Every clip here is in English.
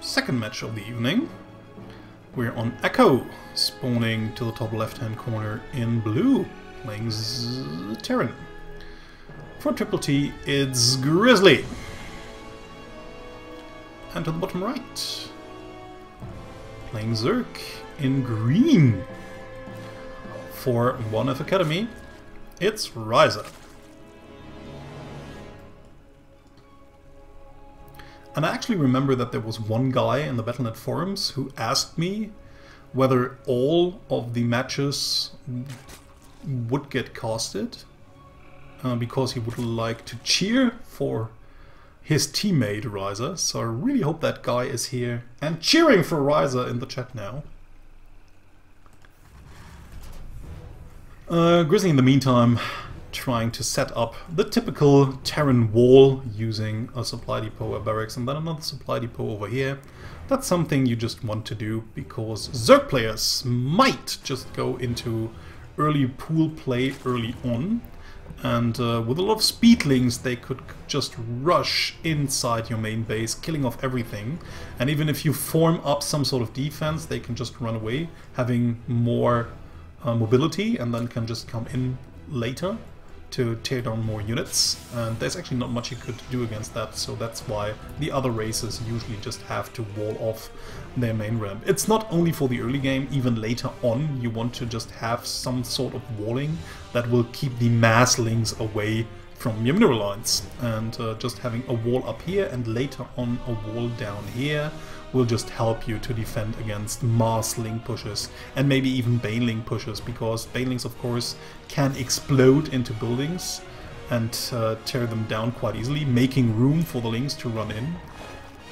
second match of the evening. We're on Echo, spawning to the top left-hand corner in blue, playing Terran. For Triple T, it's Grizzly. And to the bottom right, playing Zerg in green. For 1F Academy, it's Wryza. And I actually remember that there was one guy in the Battle.net forums who asked me whether all of the matches would get casted because he would like to cheer for his teammate Wryza. So I really hope that guy is here and cheering for Wryza in the chat now. Grizzly in the meantime trying to set up the typical Terran wall using a supply depot, a barracks, and then another supply depot over here. That's something you just want to do because Zerg players might just go into early pool play early on, and with a lot of speedlings they could just rush inside your main base, killing off everything, and even if you form up some sort of defense they can just run away, having more mobility, and then can just come in later to tear down more units, and there's actually not much you could do against that, so that's why the other races usually just have to wall off their main ramp. It's not only for the early game, even later on you want to just have some sort of walling that will keep the masslings away from your mineral lines, and just having a wall up here and later on a wall down here will just help you to defend against massling pushes and maybe even baneling pushes, because banelings of course can explode into buildings and tear them down quite easily, making room for the lings to run in.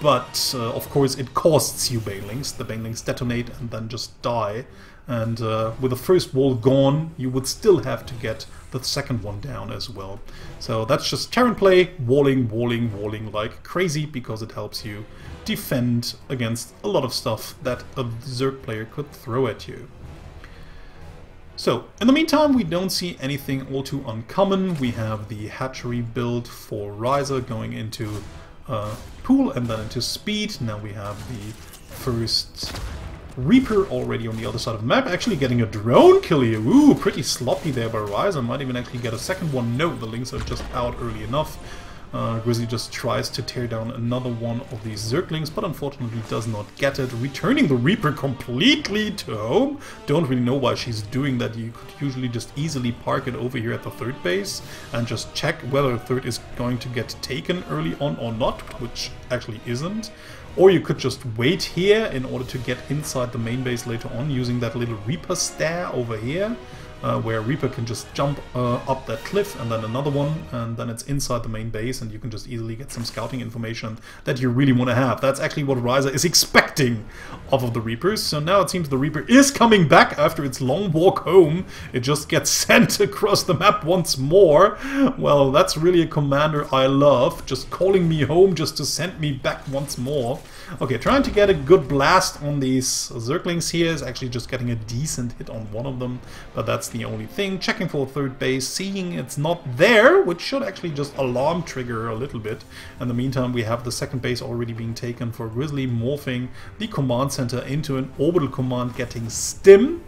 But of course it costs you banelings. The banelings detonate and then just die, and with the first wall gone you would still have to get the second one down as well. So that's just Terran play, walling, walling, walling like crazy, because it helps you defend against a lot of stuff that a Zerg player could throw at you. So, in the meantime, we don't see anything all too uncommon. We have the hatchery build for Wryza going into pool and then into speed. Now we have the first Reaper already on the other side of the map, actually getting a drone kill here. Ooh, pretty sloppy there by Wryza. Might even actually get a second one. No, the lings are just out early enough. Grizzly just tries to tear down another one of these Zerglings, but unfortunately does not get it, returning the Reaper completely to home. Don't really know why she's doing that. You could usually just easily park it over here at the third base and just check whether third is going to get taken early on or not, which actually isn't. Or you could just wait here in order to get inside the main base later on using that little Reaper stair over here. Where Reaper can just jump up that cliff and then another one, and then it's inside the main base and you can just easily get some scouting information that you really want to have. That's actually what Wryza is expecting off of the Reapers. So now it seems the Reaper is coming back after its long walk home. It just gets sent across the map once more. Well, that's really a commander I love, just calling me home just to send me back once more. Okay, trying to get a good blast on these Zerglings here, is actually just getting a decent hit on one of them, but that's the only thing. Checking for third base, seeing it's not there, which should actually just alarm trigger a little bit. In the meantime, we have the second base already being taken for Grizzly, morphing the command center into an orbital command, getting stim.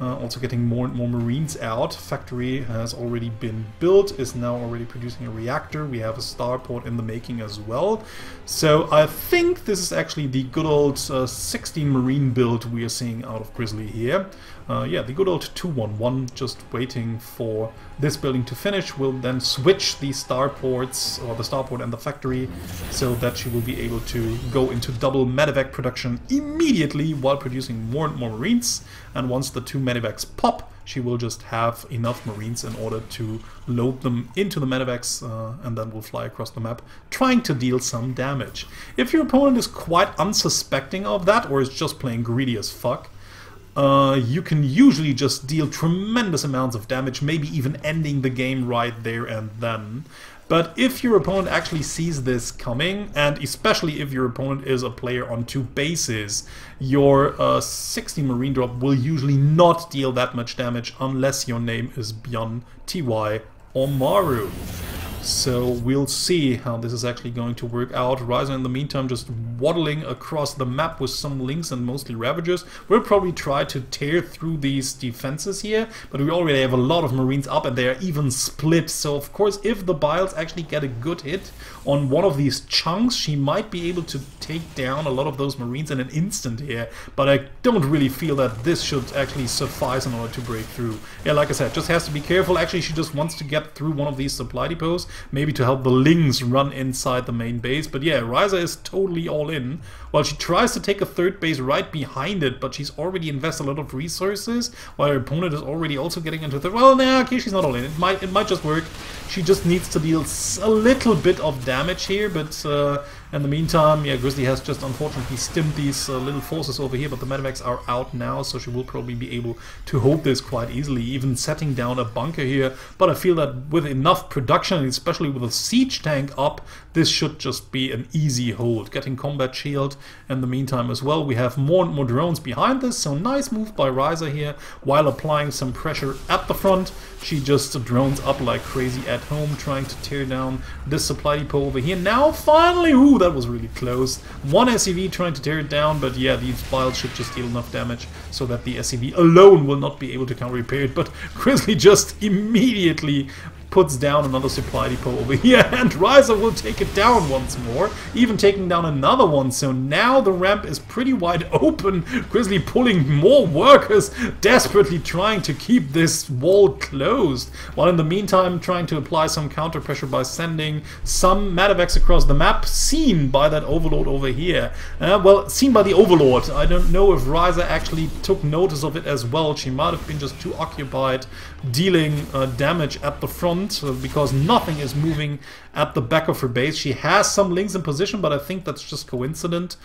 Also getting more and more Marines out. Factory has already been built, is now already producing a reactor. We have a starport in the making as well. So I think this is actually the good old 16 Marine build we are seeing out of Grizzly here. Yeah, the good old 211, just waiting for this building to finish. We'll then switch the starports, or the starport and the factory, so that she will be able to go into double medevac production immediately while producing more and more Marines. And once the two medevacs pop, she will just have enough Marines in order to load them into the medevacs, and then will fly across the map, trying to deal some damage. If your opponent is quite unsuspecting of that, or is just playing greedy as fuck, you can usually just deal tremendous amounts of damage, maybe even ending the game right there and then. But if your opponent actually sees this coming, and especially if your opponent is a player on two bases, your 60 Marine drop will usually not deal that much damage unless your name is Bjorn, TY, or Maru. So we'll see how this is actually going to work out. Wryza in the meantime just waddling across the map with some links and mostly Ravagers. We'll probably try to tear through these defenses here, but we already have a lot of Marines up and they are even split. So of course if the Biles actually get a good hit on one of these chunks, she might be able to take down a lot of those Marines in an instant here. But I don't really feel that this should actually suffice in order to break through. Yeah, like I said, just has to be careful. Actually, she just wants to get through one of these supply depots, maybe to help the Lings run inside the main base. But yeah, Wryza is totally all in. While she tries to take a third base right behind it, but she's already invested a lot of resources, while her opponent is already also getting into the... Well, nah, okay, she's not all in. It might just work. She just needs to deal a little bit of damage here, but in the meantime, yeah, Grizzly has just unfortunately stimmed these little forces over here, but the medevacs are out now, so she will probably be able to hold this quite easily, even setting down a bunker here. But I feel that with enough production, and especially with a siege tank up, this should just be an easy hold. Getting combat shield in the meantime as well. We have more and more drones behind this, so nice move by Wryza here, while applying some pressure at the front. She just drones up like crazy at home, trying to tear down this supply depot over here. Now finally, ooh, that was really close. One SCV trying to tear it down, but yeah, these Biles should just deal enough damage so that the SCV alone will not be able to counter repair it. But Grizzly just immediately puts down another supply depot over here, and Wryza will take it down once more, even taking down another one. So now the ramp is pretty wide open. Grizzly pulling more workers, desperately trying to keep this wall closed, while in the meantime trying to apply some counter pressure by sending some medevacs across the map, seen by that overlord over here. Well, seen by the overlord. I don't know if Wryza actually took notice of it as well. She might have been just too occupied dealing damage at the front, because nothing is moving at the back of her base. She has some links in position, but I think that's just coincident.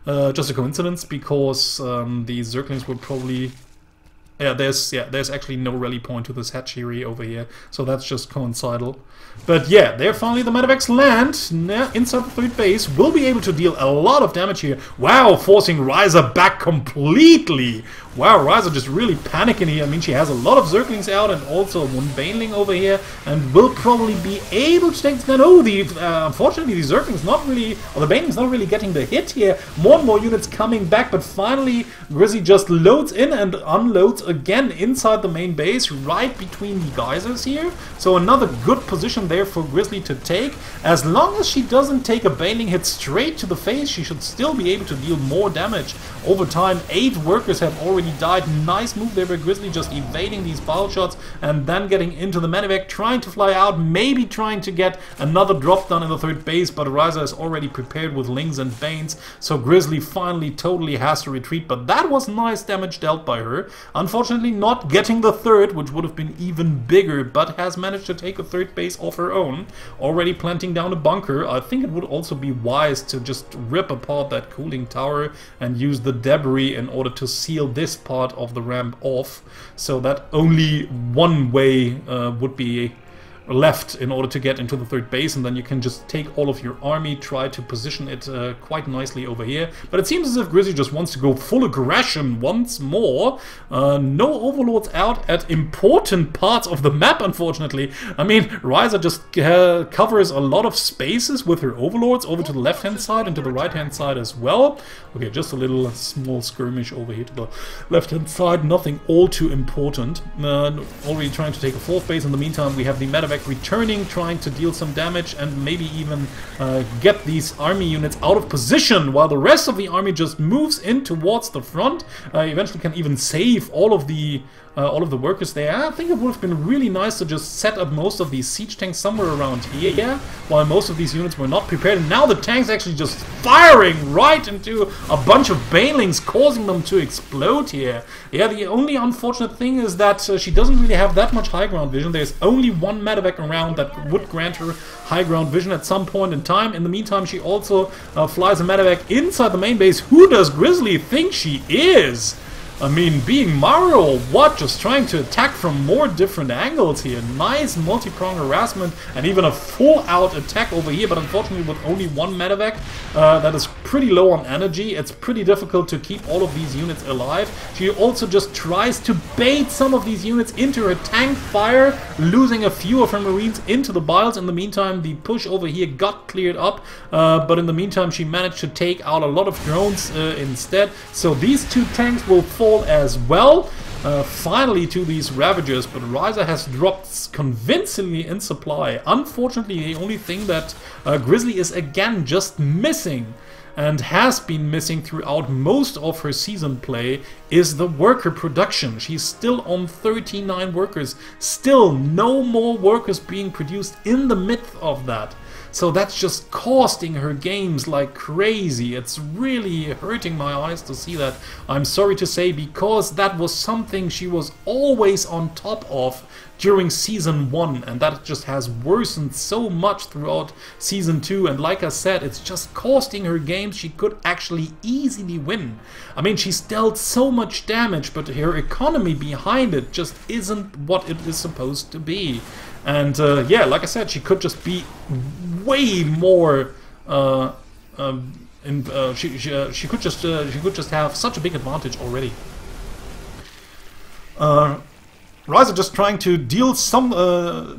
Just a coincidence, because the Zerglings would probably... Yeah, there's actually no rally point to this hatchery over here, so that's just coincidental. But yeah, there finally the medevacs land inside the third base. Will be able to deal a lot of damage here. Wow, forcing Wryza back completely. Wow, Wryza just really panicking here. I mean, she has a lot of Zerglings out and also one Baneling over here, and will probably be able to take this down. Oh, unfortunately, the Zerglings not really, or the Baneling's not really getting the hit here. More and more units coming back, but finally Grizzly just loads in and unloads again inside the main base, right between the geysers here. So another good position there for Grizzly to take. As long as she doesn't take a Baneling hit straight to the face, she should still be able to deal more damage over time. 8 workers have already died. Nice move there by Grizzly, just evading these bile shots and then getting into the medevac, trying to fly out, maybe trying to get another drop down in the third base, but Wryza is already prepared with Lings and Banes, so Grizzly finally totally has to retreat. But that was nice damage dealt by her. Unfortunately not getting the third, which would have been even bigger, but has managed to take a third base off her own, already planting down a bunker. I think it would also be wise to just rip apart that cooling tower and use the debris in order to seal this part of the ramp off, so that only one way would be left in order to get into the third base, and then you can just take all of your army, try to position it quite nicely over here. But it seems as if Grizzly just wants to go full aggression once more. No overlords out at important parts of the map, unfortunately. I mean, Wryza just covers a lot of spaces with her overlords over to the left hand side and to the right hand side as well. Okay, just a little small skirmish over here to the left hand side, nothing all too important. Already trying to take a fourth base. In the meantime, we have the medevac returning, trying to deal some damage and maybe even get these army units out of position, while the rest of the army just moves in towards the front. Eventually can even save all of the workers there. I think it would have been really nice to just set up most of these siege tanks somewhere around here, while most of these units were not prepared. And now the tank's actually just firing right into a bunch of Banelings, causing them to explode here. Yeah, the only unfortunate thing is that she doesn't really have that much high ground vision. There's only one medevac around that would grant her high ground vision at some point in time. In the meantime, she also flies a medevac inside the main base. Who does Grizzly think she is? I mean, being Mario or what? Just trying to attack from more different angles here. Nice multi-pronged harassment and even a full-out attack over here, but unfortunately with only one medevac. That is pretty low on energy. It's pretty difficult to keep all of these units alive. She also just tries to bait some of these units into her tank fire, losing a few of her marines into the biles. In the meantime, the push over here got cleared up, but in the meantime she managed to take out a lot of drones instead. So these two tanks will fall as well. Finally to these Ravagers, but Wryza has dropped convincingly in supply. Unfortunately, the only thing that Grizzly is again just missing, and has been missing throughout most of her season play, is the worker production. She's still on 39 workers, still no more workers being produced in the midst of that. So that's just costing her games like crazy. It's really hurting my eyes to see that, I'm sorry to say, because that was something she was always on top of during Season 1, and that just has worsened so much throughout Season 2, and like I said, it's just costing her games she could actually easily win. I mean, she's dealt so much damage, but her economy behind it just isn't what it is supposed to be. And yeah, like I said, she could just be way more. She could just have such a big advantage already. Wryza just trying to deal some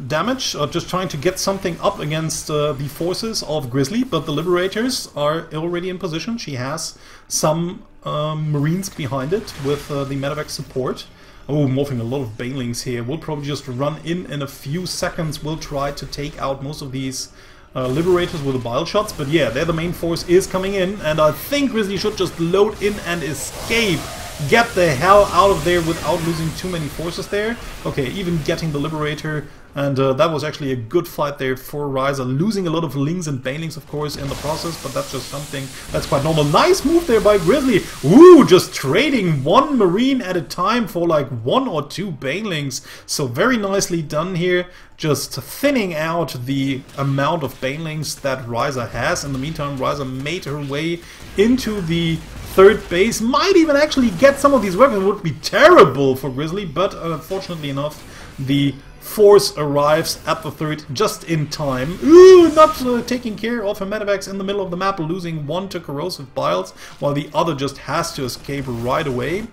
damage, or just trying to get something up against the forces of Grizzly, but the Liberators are already in position. She has some Marines behind it with the medevac support. Oh, morphing a lot of Banelings here. We'll probably just run in a few seconds. We'll try to take out most of these Liberators with the bile shots. But yeah, there the main force is coming in, and I think Grizzly should just load in and escape. Get the hell out of there without losing too many forces there. Okay, even getting the Liberator, and that was actually a good fight there for Wryza, losing a lot of Lings and Banelings, of course, in the process, but that's just something that's quite normal. Nice move there by Grizzly. Ooh, just trading one Marine at a time for like 1 or 2 Banelings. So very nicely done here, just thinning out the amount of Banelings that Wryza has. In the meantime, Wryza made her way into the third base, might even actually get some of these weapons. It would be terrible for Grizzly, but fortunately enough, the force arrives at the third just in time. Ooh, not taking care of her medevacs in the middle of the map, losing one to corrosive biles, while the other just has to escape right away.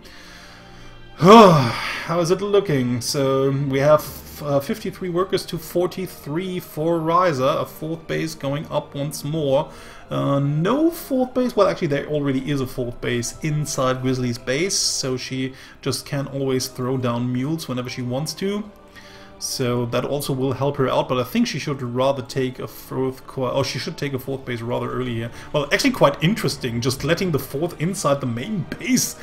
How is it looking? So we have 53 workers to 43 for Wryza, a fourth base going up once more. No fourth base, well actually there already is a fourth base inside Grizzly's base, so she just can always throw down mules whenever she wants to. So that also will help her out, but I think she should rather take a fourth, she should take a fourth base rather early here. Well, actually quite interesting, just letting the fourth inside the main base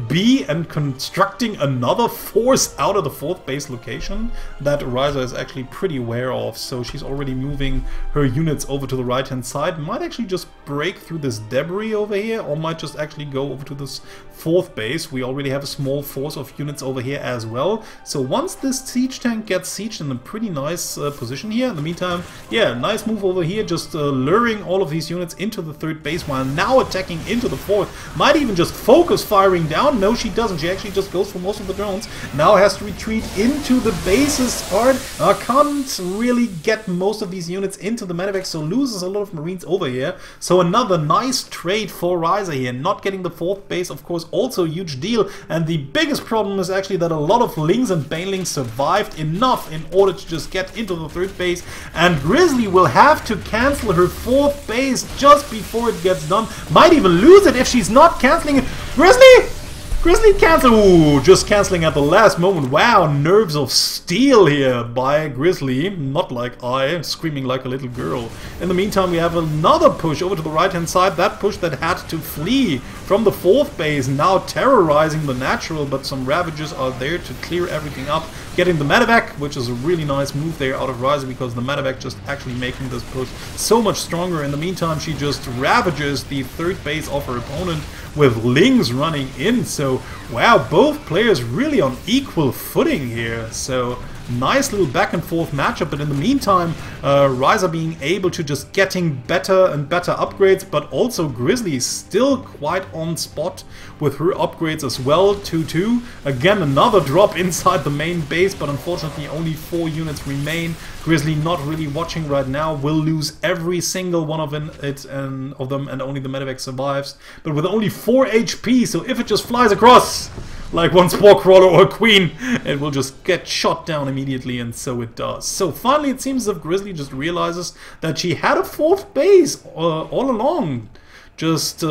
be and constructing another force out of the fourth base location that Wryza is actually pretty aware of. So she's already moving her units over to the right hand side, might actually just break through this debris over here, or might just actually go over to this fourth base. We already have a small force of units over here as well. So once this siege tank gets sieged in a pretty nice position here. In the meantime, yeah, nice move over here, just luring all of these units into the third base while now attacking into the fourth. Might even just focus firing down. No, she doesn't. She actually just goes for most of the drones. Now has to retreat into the bases part. Can't really get most of these units into the medevac, so loses a lot of Marines over here. So another nice trade for Wryza here. Not getting the fourth base, of course, also a huge deal. And the biggest problem is actually that a lot of Lings and Banelings survived enough in order to just get into the third base, and Grizzly will have to cancel her fourth base just before it gets done. Might even lose it if she's not canceling it. Grizzly cancel. Ooh, just canceling at the last moment. Wow, nerves of steel here by Grizzly. Not like I, screaming like a little girl. In the meantime, we have another push over to the right-hand side. That push that had to flee from the fourth base, now terrorizing the natural, but some Ravagers are there to clear everything up. Getting the medevac, which is a really nice move there out of Wryza, because the medevac just actually making this push so much stronger. In the meantime, she just ravages the third base of her opponent with Lings running in. So, wow, both players really on equal footing here. So, Nice little back and forth matchup, but in the meantime, Wryza being able to just getting better and better upgrades, but also Grizzly still quite on spot with her upgrades as well. 2-2. Again, another drop inside the main base, but unfortunately only 4 units remain. Grizzly not really watching right now, will lose every single one of them, and only the medevac survives. But with only 4 HP, so if it just flies across like one Spore Crawler or a Queen, it will just get shot down immediately, and so it does. So finally it seems as if Grizzly just realizes that she had a 4th base all along, just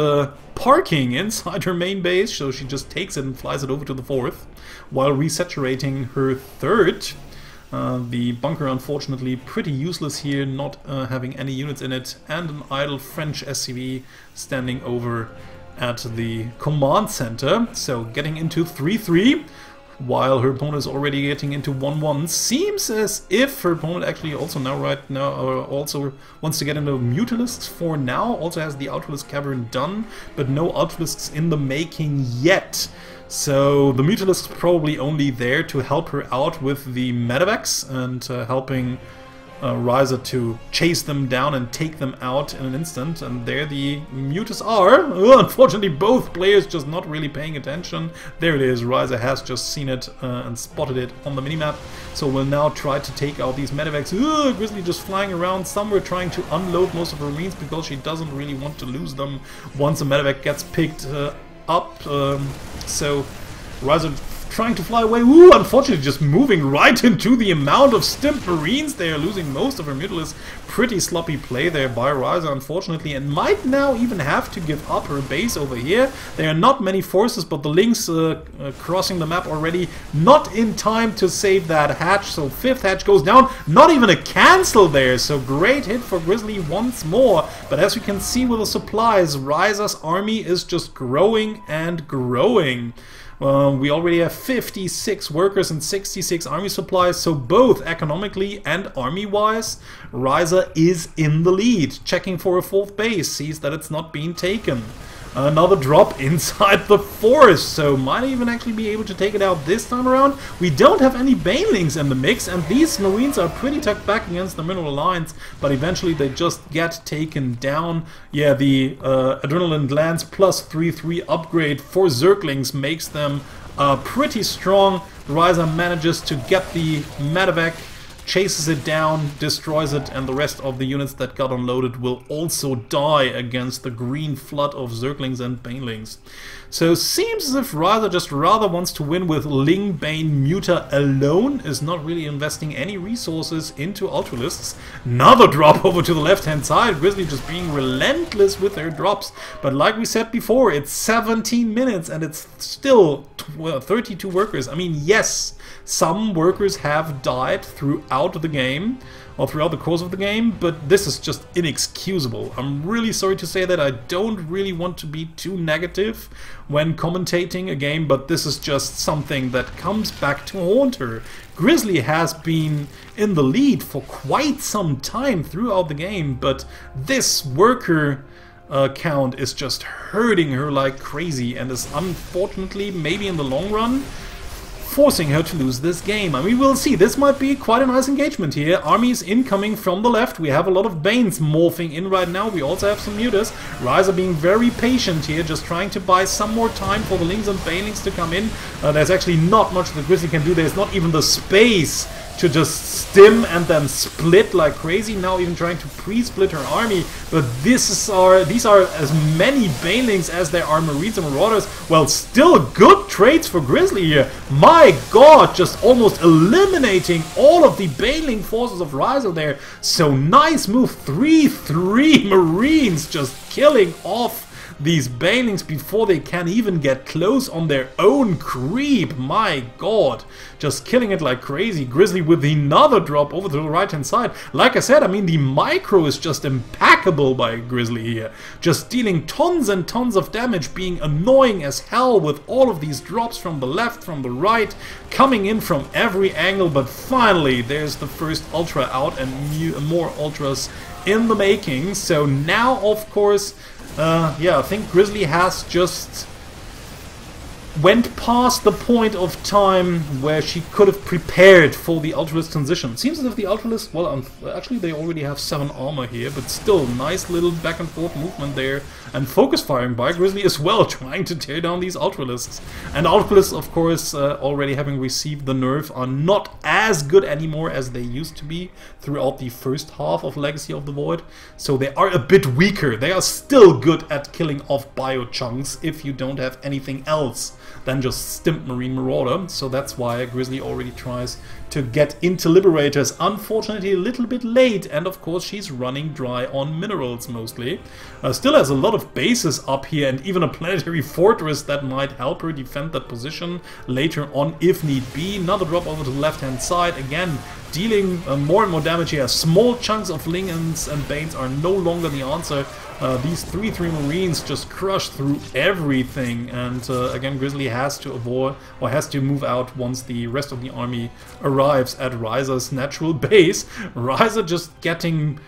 parking inside her main base, so she just takes it and flies it over to the 4th, while resaturating her 3rd. The bunker unfortunately pretty useless here, not having any units in it, and an idle French SCV standing over at the command center. So getting into 3-3, while her opponent is already getting into 1-1. Seems as if her opponent actually also also wants to get into Mutalisks for now. Also has the Ultralisk Cavern done, but no Ultralisks in the making yet. So the Mutalisk is probably only there to help her out with the medevacs and helping Wryza to chase them down and take them out in an instant. And there the Mutas are. Unfortunately, both players just not really paying attention. There it is. Wryza has just seen it and spotted it on the minimap. So we'll now try to take out these medevacs. Grizzly just flying around somewhere trying to unload most of her Marines because she doesn't really want to lose them once a medevac gets picked up. So Wryza trying to fly away. Unfortunately just moving right into the amount of stimped Marines there, losing most of her Mutalisks. Pretty sloppy play there by Wryza, unfortunately, and might now even have to give up her base over here. There are not many forces, but the Lynx crossing the map already, not in time to save that hatch, so 5th hatch goes down. Not even a cancel there, so great hit for Grizzly once more. But as you can see with the supplies, Wryza's army is just growing and growing. We already have 56 workers and 66 army supplies, so both economically and army-wise, Wryza is in the lead. Checking for a 4th base, sees that it's not being taken. Another drop inside the forest, so might even actually be able to take it out this time around. We don't have any Banelings in the mix, and these Marines are pretty tucked back against the Mineral Alliance, but eventually they just get taken down. Yeah, the Adrenaline Glands plus 3-3 upgrade for Zerglings makes them pretty strong. Wryza manages to get the medevac, chases it down, destroys it, and the rest of the units that got unloaded will also die against the green flood of Zerglings and Banelings. So seems as if Wryza just rather wants to win with Ling Bane Muta alone, is not really investing any resources into Ultralisks. Another drop over to the left hand side, Grizzly just being relentless with their drops. But like we said before, it's 17 minutes and it's still 32 workers. I mean, yes, some workers have died throughout the game, or throughout the course of the game, but this is just inexcusable. I'm really sorry to say that. I don't really want to be too negative when commentating a game, but this is just something that comes back to haunt her. Grizzly has been in the lead for quite some time throughout the game, but this worker count is just hurting her like crazy and is unfortunately, maybe in the long run, forcing her to lose this game. I mean, we'll see. This might be quite a nice engagement here. Armies incoming from the left. We have a lot of Banes morphing in right now. We also have some Mutas. Wryza being very patient here, just trying to buy some more time for the Lings and Banelings to come in. There's actually not much that Grizzly can do. There's not even the space to just stim and then split like crazy. Now even trying to pre-split her army. But these are as many Banelings as there are Marines and Marauders. Well, still good trades for Grizzly here. My god, just almost eliminating all of the Baneling forces of Wryza there. So nice move. 3-3 Marines just killing off these Banelings before they can even get close on their own creep. My god, just killing it like crazy. Grizzly with another drop over to the right hand side. Like I said, I mean, the micro is just impeccable by Grizzly here, just dealing tons and tons of damage, being annoying as hell with all of these drops from the left, from the right, coming in from every angle. But finally there's the first ultra out and more ultras in the making. So now, of course, yeah, I think Grizzly has just went past the point of time where she could have prepared for the Ultralisk transition. It seems as if the Ultralisk, well, actually they already have 7 armor here, but still, nice little back and forth movement there. And focus firing by Grizzly as well, trying to tear down these Ultralisks. And Ultralisks, of course, already having received the nerf, are not as good anymore as they used to be throughout the first half of Legacy of the Void. So they are a bit weaker. They are still good at killing off biochunks if you don't have anything else than just Stimp Marine Marauder. So that's why Grizzly already tries to get into Liberators. Unfortunately a little bit late, and of course she's running dry on minerals mostly. Still has a lot of bases up here and even a planetary fortress that might help her defend that position later on if need be. Another drop over to the left hand side, again dealing more and more damage here. Small chunks of Lingans and Banes are no longer the answer. These 3/3 Marines just crush through everything, and again Grizzly has to avoid, or has to move out once the rest of the army arrives at Wryza's natural base. Wryza just getting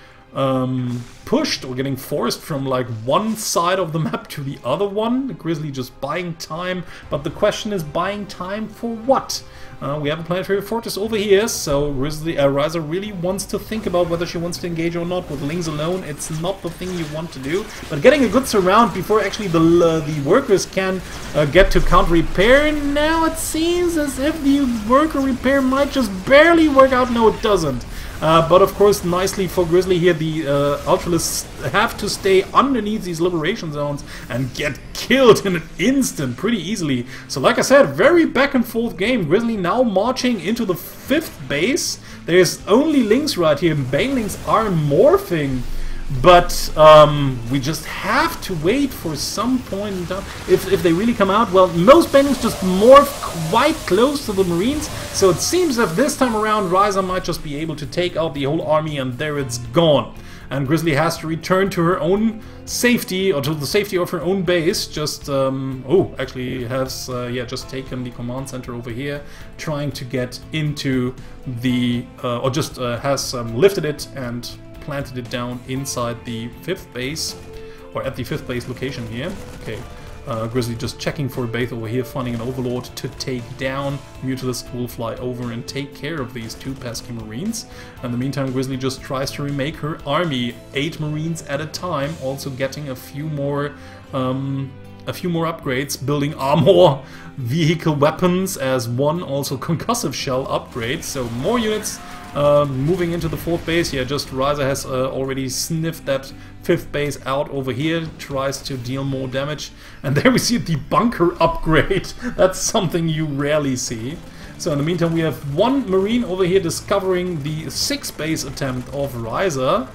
pushed or getting forced from like one side of the map to the other one. Grizzly just buying time, but the question is buying time for what? We have a planetary fortress over here, so Wryza really wants to think about whether she wants to engage or not. With Lings alone, it's not the thing you want to do. But getting a good surround before actually the workers can get to counter repair. Now it seems as if the worker repair might just barely work out. No, it doesn't. But of course, nicely for Grizzly here, the Ultralisks have to stay underneath these liberation zones and get killed in an instant pretty easily. So like I said, very back and forth game. Grizzly now marching into the 5th base. There's only Lings right here. Banelings are morphing. But we just have to wait for some point in time. If they really come out, well, most Banelings just morph quite close to the Marines, so it seems that this time around Wryza might just be able to take out the whole army, and there it's gone. And Grizzly has to return to her own safety, or to the safety of her own base. Just, oh, actually has, yeah, just taken the command center over here, trying to get into the, or just has lifted it and planted it down inside the 5th base, or at the 5th base location here. Okay, Grizzly just checking for a base over here, finding an Overlord to take down. Mutalisk will fly over and take care of these 2 pesky Marines. In the meantime, Grizzly just tries to remake her army, 8 Marines at a time, also getting a few more upgrades, building armor, vehicle weapons as one, also concussive shell upgrade, so more units moving into the 4th base. Yeah, just Wryza has already sniffed that 5th base out over here, tries to deal more damage, and there we see the bunker upgrade. That's something you rarely see. So in the meantime, we have 1 Marine over here discovering the 6th base attempt of Wryza.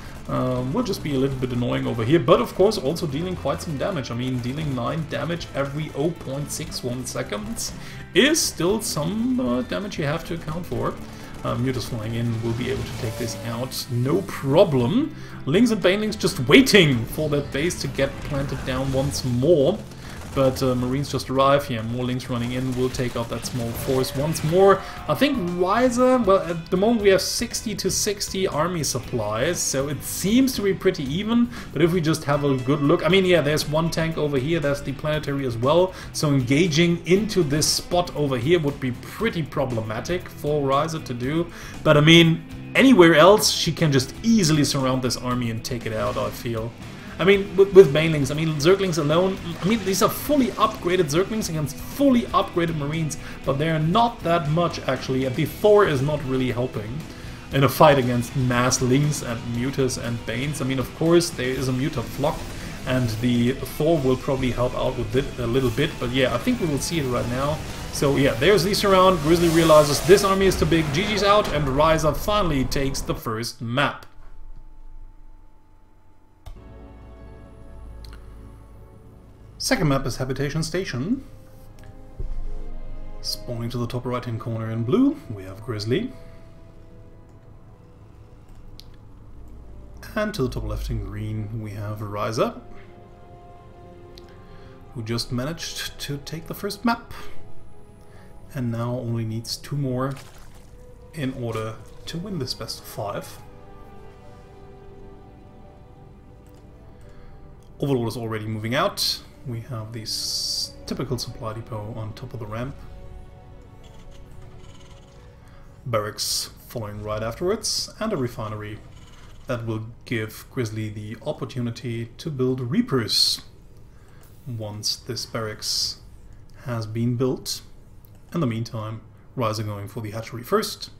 Will just be a little bit annoying over here, but of course also dealing quite some damage. I mean, dealing 9 damage every 0.61 seconds is still some damage you have to account for. Mutas flying in will be able to take this out, no problem. Lings and Banelings just waiting for that base to get planted down once more. But Marines just arrive here, more Lings running in will take out that small force once more. I think Wryza, well, at the moment we have 60 to 60 army supplies, so it seems to be pretty even. But if we just have a good look, I mean, yeah, there's 1 tank over here, there's the planetary as well. So engaging into this spot over here would be pretty problematic for Wryza to do. But I mean, anywhere else, she can just easily surround this army and take it out, I feel. I mean, with Banelings, I mean, Zerglings alone, I mean, these are fully upgraded Zerglings against fully upgraded Marines, but they're not that much, actually, and the Thor is not really helping in a fight against mass Lings and Mutas and Banes. I mean, of course, there is a Muta Flock, and the Thor will probably help out with it a little bit, but yeah, I think we will see it right now. So yeah, there's the surround. Grizzly realizes this army is too big, GG's out, and Wryza finally takes the first map. Second map is Habitation Station. Spawning to the top right hand corner in blue, we have Grizzly. And to the top left in green, we have Wryza, who just managed to take the first map. And now only needs 2 more in order to win this best of 5. Overlord is already moving out. we have this typical supply depot on top of the ramp. Barracks following right afterwards, and a refinery that will give Grizzly the opportunity to build Reapers once this barracks has been built. In the meantime, Wryza going for the hatchery first.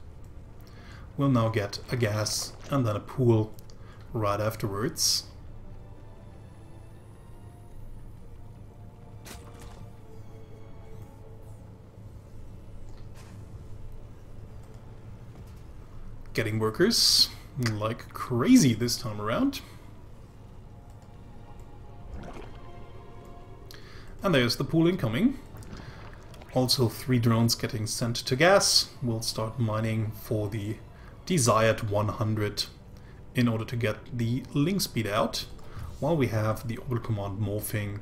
We'll now get a gas and then a pool right afterwards. Getting workers like crazy this time around. And there's the pool incoming. Also 3 drones getting sent to gas. We'll start mining for the desired 100 in order to get the link speed out, while we have the orbital command morphing.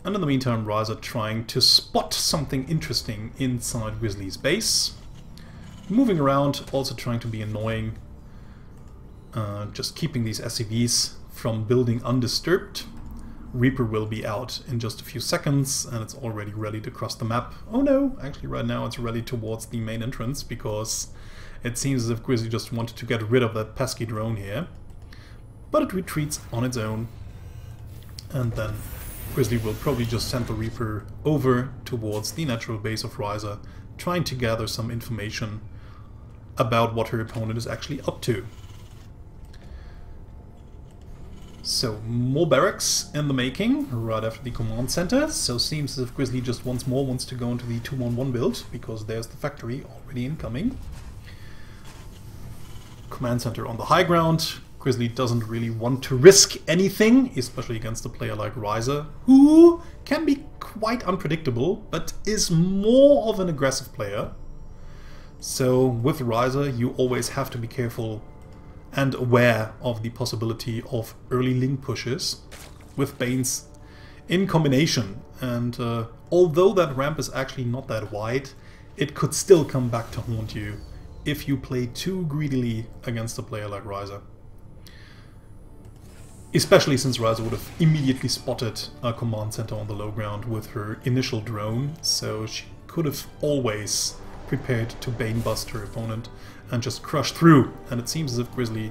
And in the meantime, Wryza trying to spot something interesting inside Grizzly's base. Moving around, also trying to be annoying. Just keeping these SCVs from building undisturbed. Reaper will be out in just a few seconds, and it's already ready to cross the map. Oh no, actually right now it's ready towards the main entrance, because it seems as if Grizzly just wanted to get rid of that pesky drone here. But it retreats on its own, and then Grizzly will probably just send the Reaper over towards the natural base of Wryza, trying to gather some information about what her opponent is actually up to. So, more barracks in the making, right after the command center. So seems as if Grizzly just once more wants to go into the 2-1-1 build, because there's the factory already incoming. Command center on the high ground. Grizzly doesn't really want to risk anything, especially against a player like Wryza, who can be quite unpredictable, but is more of an aggressive player. So with Wryza, you always have to be careful and aware of the possibility of early link pushes with Banes in combination. And although that ramp is actually not that wide, it could still come back to haunt you if you play too greedily against a player like Wryza. Especially since Wryza would have immediately spotted a command center on the low ground with her initial drone, so she could have always prepared to Bane bust her opponent and just crush through. And it seems as if Grizzly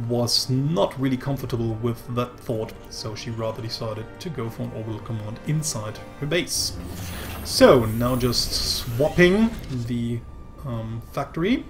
was not really comfortable with that thought, so she rather decided to go for an orbital command inside her base. So now just swapping the factory.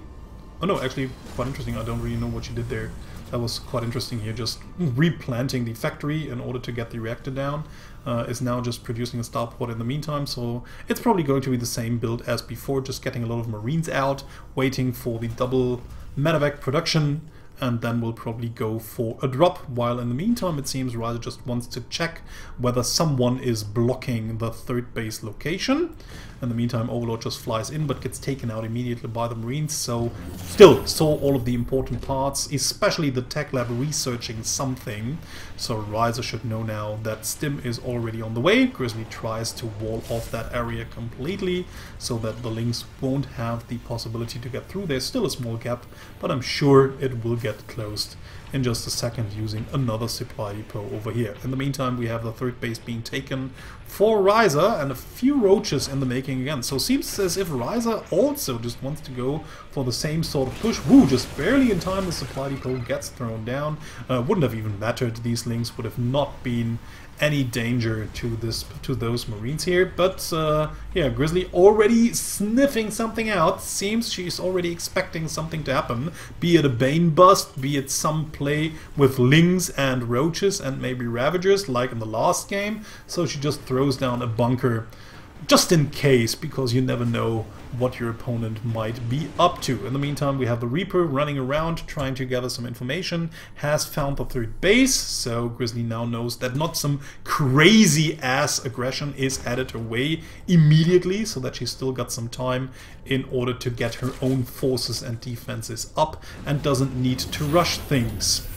Oh no, actually quite interesting. I don't really know what she did there. That was quite interesting here, just replanting the factory in order to get the reactor down. Is now just producing a starport in the meantime, so it's probably going to be the same build as before, just getting a lot of Marines out, waiting for the double medevac production, and then we'll probably go for a drop, while in the meantime it seems Wryza just wants to check whether someone is blocking the third base location. In the meantime, Overlord just flies in but gets taken out immediately by the Marines, so still saw all of the important parts, especially the tech lab researching something. So Wryza should know now that Stim is already on the way. Grizzly tries to wall off that area completely so that the links won't have the possibility to get through. There's still a small gap, but I'm sure it will get closed in just a second using another supply depot over here. In the meantime, we have the third base being taken for Wryza and a few roaches in the making again. So seems as if Wryza also just wants to go for the same sort of push. Woo, just barely in time the supply depot gets thrown down. Wouldn't have even mattered. These links would have not been any danger to those Marines here, but yeah, Grizzly already sniffing something out. Seems she's already expecting something to happen, be it a Bane bust, be it some play with Lings and Roaches and maybe Ravagers like in the last game. So she just throws down a bunker just in case, because you never know what your opponent might be up to. In the meantime, we have the Reaper running around trying to gather some information, has found the third base, so Grizzly now knows that not some crazy ass aggression is headed her way immediately, so that she's still got some time in order to get her own forces and defenses up and doesn't need to rush things.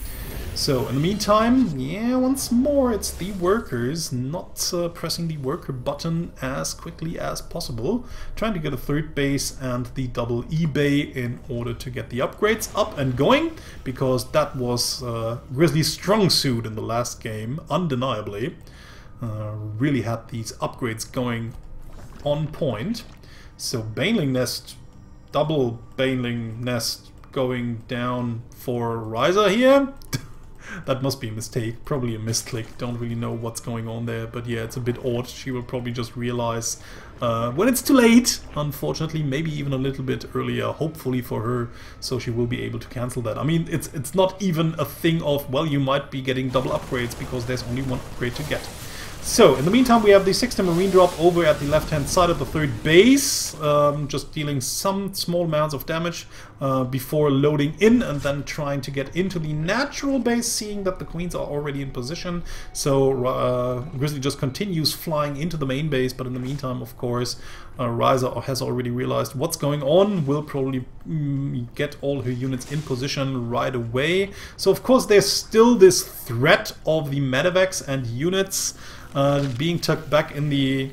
So, in the meantime, yeah, once more, it's the workers not pressing the worker button as quickly as possible. Trying to get a third base and the double eBay in order to get the upgrades up and going, because that was Grizzly's strong suit in the last game, undeniably. Really had these upgrades going on point. So, Baneling Nest, double Baneling Nest going down for Wryza here. That must be a mistake, probably a misclick, don't really know what's going on there, but yeah, it's a bit odd. She will probably just realize when it's too late, unfortunately, maybe even a little bit earlier, hopefully for her, so she will be able to cancel that. I mean, it's not even a thing of, well, you might be getting double upgrades because there's only one upgrade to get. So, in the meantime, we have the 6th Marine drop over at the left-hand side of the third base, just dealing some small amounts of damage before loading in and then trying to get into the natural base, seeing that the queens are already in position. So, Grizzly just continues flying into the main base, but in the meantime, of course, Wryza has already realized what's going on, will probably get all her units in position right away. So, of course, there's still this threat of the medevacs and units being tucked back in the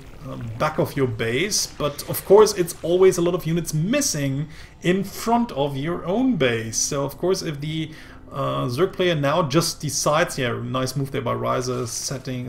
back of your base, but of course it's always a lot of units missing in front of your own base. So of course if the Zerg player now just decides, yeah, nice move there by Wryza,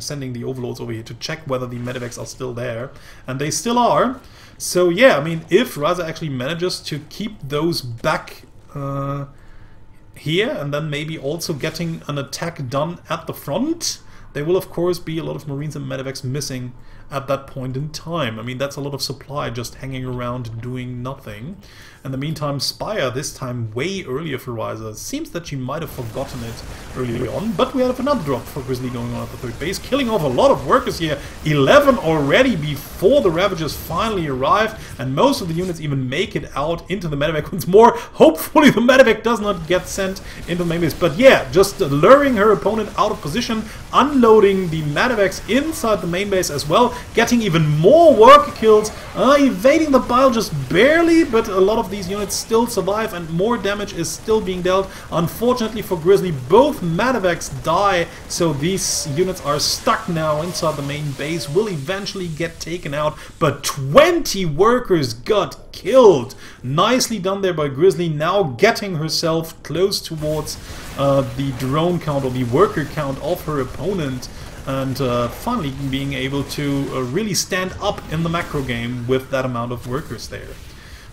sending the overlords over here to check whether the medevacs are still there, and they still are. So yeah, I mean, if Wryza actually manages to keep those back here, and then maybe also getting an attack done at the front, there will of course be a lot of Marines and medevacs missing at that point in time. I mean, that's a lot of supply just hanging around doing nothing. In the meantime, Spire, this time way earlier for Wryza. Seems that she might have forgotten it early on, but we have another drop for Grizzly going on at the third base, killing off a lot of workers here. 11 already before the Ravagers finally arrive, and most of the units even make it out into the medevac once more. Hopefully the medevac does not get sent into the main base, but yeah, just luring her opponent out of position, unloading the medevacs inside the main base as well, getting even more worker kills, evading the bile just barely, but a lot of these units still survive and more damage is still being dealt. Unfortunately for Grizzly, both medevacs die, so these units are stuck now inside the main base, will eventually get taken out, but 20 workers got killed. Nicely done there by Grizzly, now getting herself close towards the drone count or the worker count of her opponent, and finally being able to really stand up in the macro game with that amount of workers there.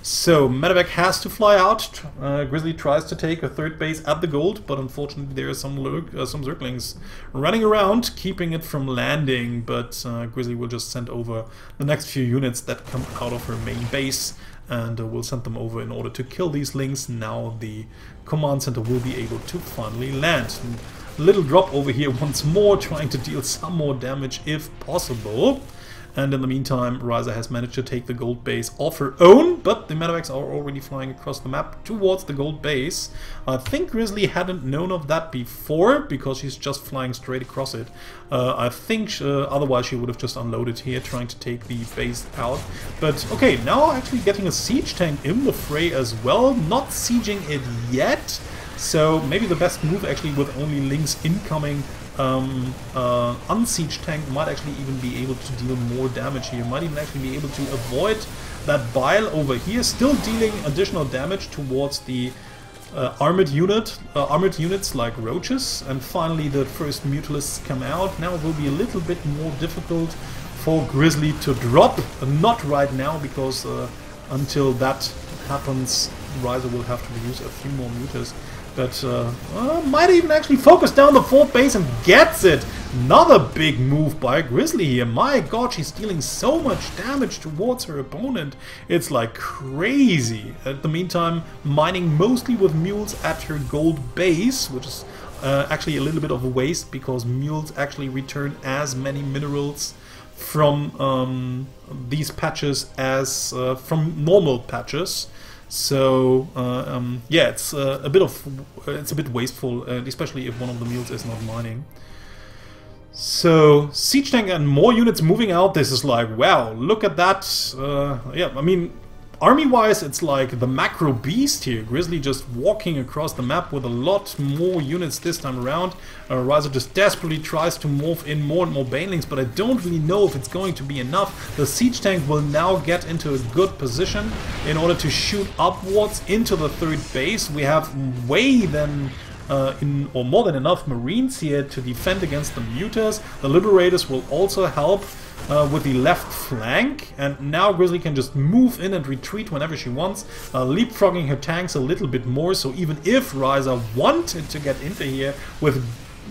So medevac has to fly out. Grizzly tries to take a third base at the gold, but unfortunately there are some Zerglings running around, keeping it from landing, but Grizzly will just send over the next few units that come out of her main base, and will send them over in order to kill these links. Now the command center will be able to finally land. Little drop over here once more, trying to deal some more damage if possible. And in the meantime, Wryza has managed to take the gold base off her own, but the medevacs are already flying across the map towards the gold base. I think Grizzly hadn't known of that before, because she's just flying straight across it. I think otherwise she would have just unloaded here, trying to take the base out. But okay, now actually getting a siege tank in the fray as well, not sieging it yet. So maybe the best move actually with only links incoming, unsiege tank might actually even be able to deal more damage here, might even actually be able to avoid that bile over here, still dealing additional damage towards the armored units like roaches. And finally the first mutalisks come out. Now it will be a little bit more difficult for Grizzly to drop, not right now, because until that happens Wryza will have to use a few more mutas. But might even actually focus down the fourth base and gets it. Another big move by Grizzly here. My god, she's dealing so much damage towards her opponent. It's like crazy. At the meantime, mining mostly with mules at her gold base, which is actually a little bit of a waste, because mules actually return as many minerals from these patches as from normal patches. So yeah, it's a bit wasteful, especially if one of the mules is not mining. So siege tank and more units moving out. This is like, wow, look at that. Yeah, I mean, Army-wise, it's like the macro beast here. Grizzly just walking across the map with a lot more units this time around. Wryza just desperately tries to morph in more and more banelings, but I don't really know if it's going to be enough. The siege tank will now get into a good position in order to shoot upwards into the third base. We have way more than enough Marines here to defend against the Mutas. The Liberators will also help with the left flank, and now Grizzly can just move in and retreat whenever she wants, leapfrogging her tanks a little bit more. So even if Wryza wanted to get into here with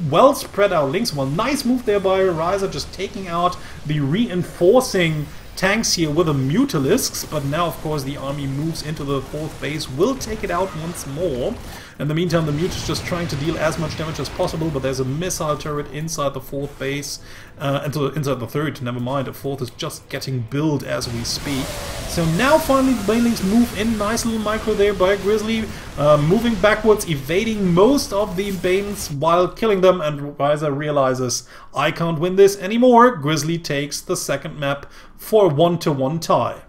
well spread out links, well, nice move there by Wryza, just taking out the reinforcing tanks here with the Mutalisks, but now of course the army moves into the fourth base, will take it out once more. In the meantime, the Mute is just trying to deal as much damage as possible, but there's a missile turret inside the fourth base, inside the third, never mind, the fourth is just getting built as we speak. So now finally the banelings move in, nice little micro there by Grizzly, moving backwards, evading most of the banes while killing them, and Wryza realizes, I can't win this anymore. Grizzly takes the second map for a 1-1 tie.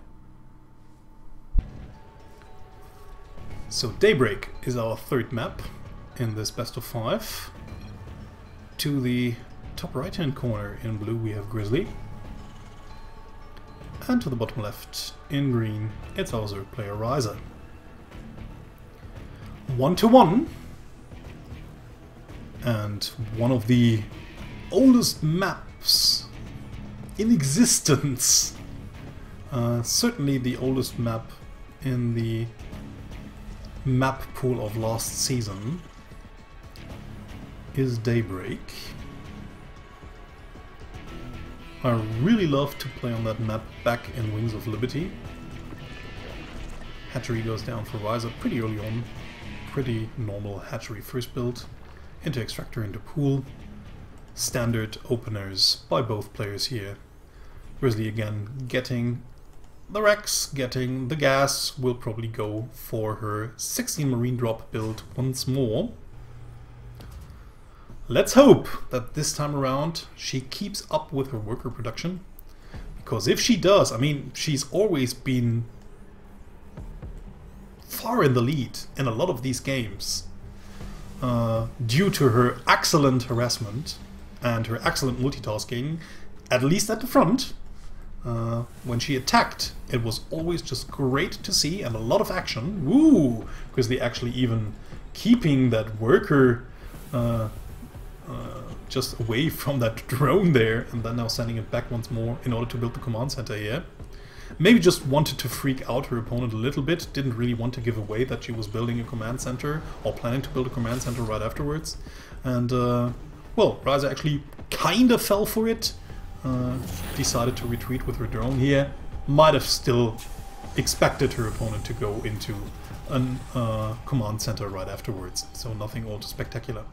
So Daybreak is our third map in this best of 5. To the top right hand corner in blue we have Grizzly. And to the bottom left in green it's our third player Wryza. 1-1. And one of the oldest maps in existence. Certainly the oldest map in the map pool of last season is Daybreak. I really love to play on that map back in Wings of Liberty. Hatchery goes down for Wryza pretty early on. Pretty normal hatchery first build. Into extractor, into pool. Standard openers by both players here. Grizzly again getting the Rex, getting the gas, will probably go for her 16 Marine drop build once more. Let's hope that this time around she keeps up with her worker production. Because if she does, I mean, she's always been far in the lead in a lot of these games. Due to her excellent harassment and her excellent multitasking, at least at the front. When she attacked, it was always just great to see and a lot of action. Woo! Because they actually even keeping that worker just away from that drone there, and then now sending it back once more in order to build the command center here. Maybe just wanted to freak out her opponent a little bit, didn't really want to give away that she was building a command center or planning to build a command center right afterwards. And well, Wryza actually kinda fell for it. Decided to retreat with her drone here. Might have still expected her opponent to go into a command center right afterwards, so nothing all too spectacular.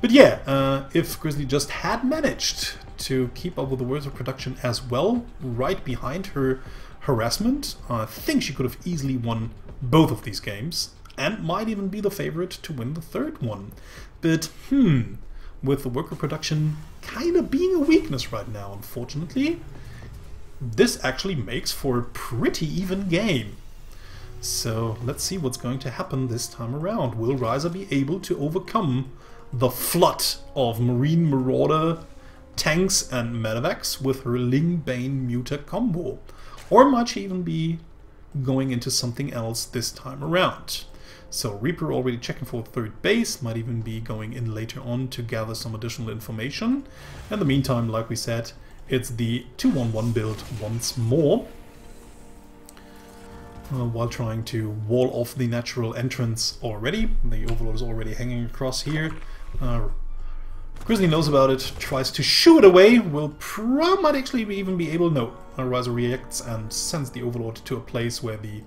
But yeah, if Grizzly just had managed to keep up with the words of production as well, right behind her harassment, I think she could have easily won both of these games, and might even be the favorite to win the third one. But with the worker production kind of being a weakness right now, unfortunately, this actually makes for a pretty even game. So let's see what's going to happen this time around. Will Wryza be able to overcome the flood of Marine Marauder tanks and medevacs with her Ling Bane Muta combo? Or might she even be going into something else this time around? So Reaper already checking for third base, might even be going in later on to gather some additional information. In the meantime, like we said, it's the 2-1-1 build once more. While trying to wall off the natural entrance already. The Overlord is already hanging across here. Grizzly knows about it, tries to shoo it away, might actually even be able, no. Wryza reacts and sends the Overlord to a place where the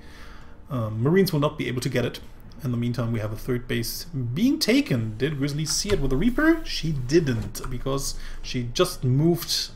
Marines will not be able to get it. In the meantime, we have a third base being taken. Did Grizzly see it with the Reaper? She didn't, because she just moved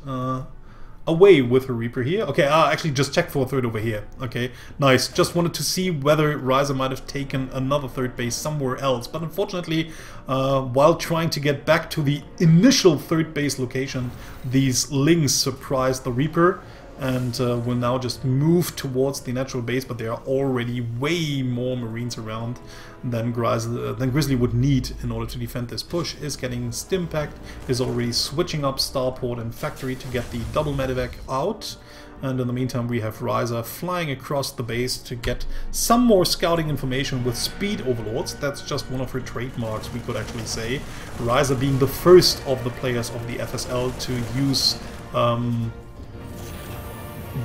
away with her Reaper here. Okay, actually just checked for a third over here. Okay, nice. Just wanted to see whether Wryza might have taken another third base somewhere else. But unfortunately, while trying to get back to the initial third base location, these Lings surprised the Reaper. and will now just move towards the natural base, but there are already way more Marines around than Grizzly would need in order to defend this push. Is getting Stimpacked, is already switching up Starport and Factory to get the double medevac out. And in the meantime we have Wryza flying across the base to get some more scouting information with speed overlords. That's just one of her trademarks, we could actually say. Wryza being the first of the players of the FSL to use